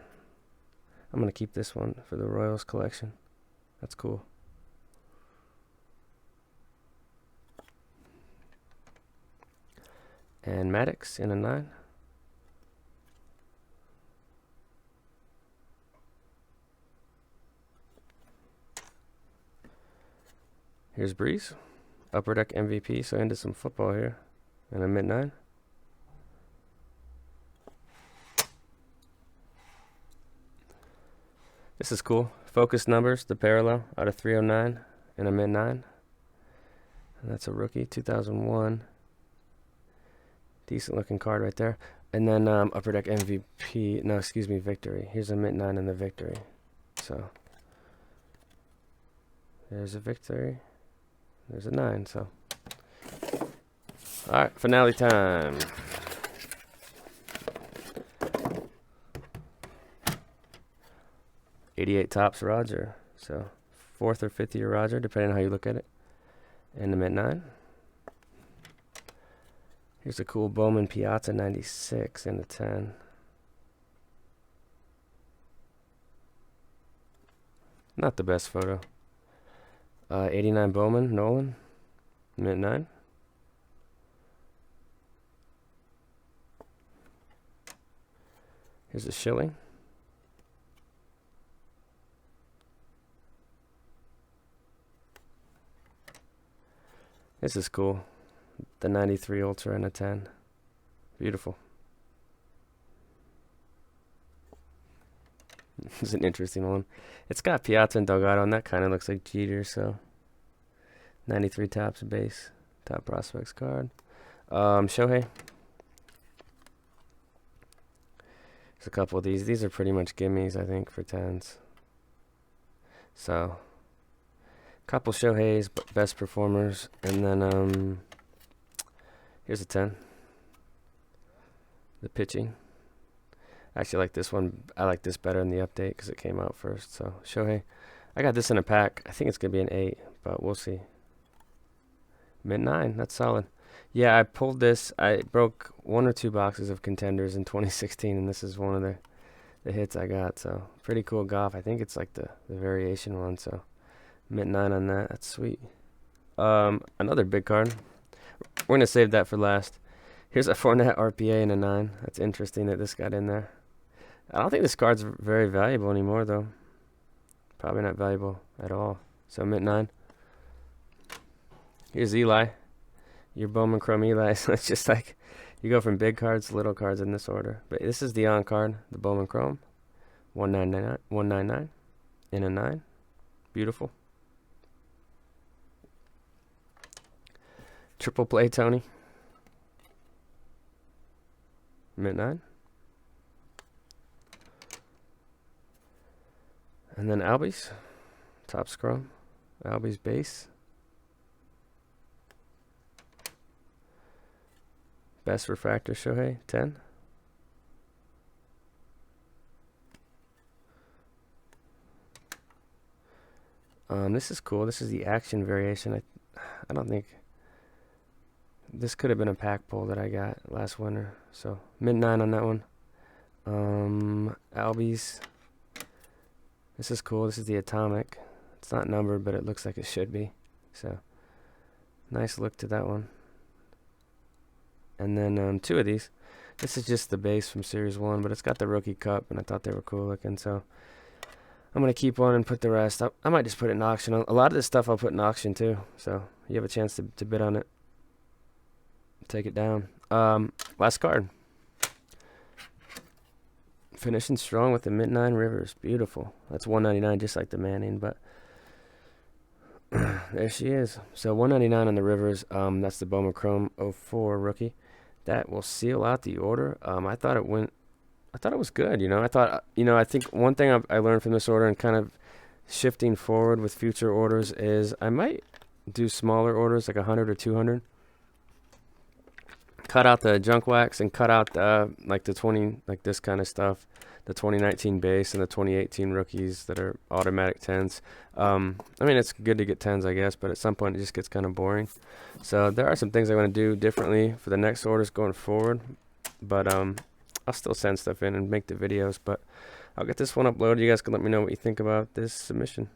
I'm going to keep this one for the Royals collection. That's cool. And Maddux in a 9. Here's Breeze. Upper Deck MVP, so into some football here. And a Mint 9. This is cool. Focus numbers, the parallel out of 309 and a Mint 9. And that's a rookie, 2001. Decent looking card right there. And then Upper Deck MVP, no, excuse me, Victory. Here's a Mint 9 in the Victory. So there's a Victory. There's a 9, so. Alright, finale time. '88 Topps Roger. So 4th or 5th year Roger, depending on how you look at it. And the Mint 9. Here's a cool Bowman Piazza 96 in the 10. Not the best photo. 89 Bowman, Nolan, Mint 9. Here's a Schilling. This is cool. The 93 Ultra and a 10. Beautiful. This is an interesting one. It's got Piazza and Delgado, and that kind of looks like Jeter, so 93 Topps base. Top prospects card. Shohei. There's a couple of these. These are pretty much gimmies, I think, for 10s. So, couple Shohei's best performers, and then here's a 10. The pitching. I actually like this one. I like this better in the update because it came out first. So Shohei, I got this in a pack. I think it's gonna be an 8, but we'll see. Mint 9. That's solid. Yeah, I pulled this. I broke 1 or 2 boxes of contenders in 2016, and this is one of the hits I got. So pretty cool golf. I think it's like the variation one. So mint 9 on that. That's sweet. Another big card. We're gonna save that for last. Here's a Fournette RPA and a 9. That's interesting that this got in there. I don't think this card's very valuable anymore, though. Probably not valuable at all. So mint 9. Here's Eli. Your Bowman Chrome Eli. So it's just like you go from big cards to little cards in this order. But this is the on card, the Bowman Chrome. 199 in a 9. Beautiful. Triple play Tony. Mint 9. And then Albies. Top Scrum. Albies base. Best refractor Shohei, 10. This is cool. This is the action variation. I don't think this could have been a pack pull that I got last winter. So mint 9 on that one. Albies. This is cool. This is the atomic. It's not numbered, but it looks like it should be. So nice look to that one. And then 2 of these. This is just the base from Series 1, but it's got the rookie cup, and I thought they were cool looking. So I'm going to keep one and put the rest up. I might just put it in auction. A lot of this stuff I'll put in auction too. So you have a chance to bid on it. Take it down. Last card. Finishing strong with the mint 9 Rivers. Beautiful. That's 199, just like the Manning, but there she is. So 199 on the Rivers. That's the Bowman Chrome 04 rookie. That will seal out the order. I thought it was good. I think one thing I learned from this order and kind of shifting forward with future orders is I might do smaller orders, like 100 or 200. Cut out the junk wax and cut out like the 20, like this kind of stuff, the 2019 base and the 2018 rookies that are automatic 10s. I mean, it's good to get 10s, I guess, but at some point it just gets kind of boring. So there are some things I want to do differently for the next orders going forward, but I'll still send stuff in and make the videos. But I'll get this one uploaded. You guys can let me know what you think about this submission.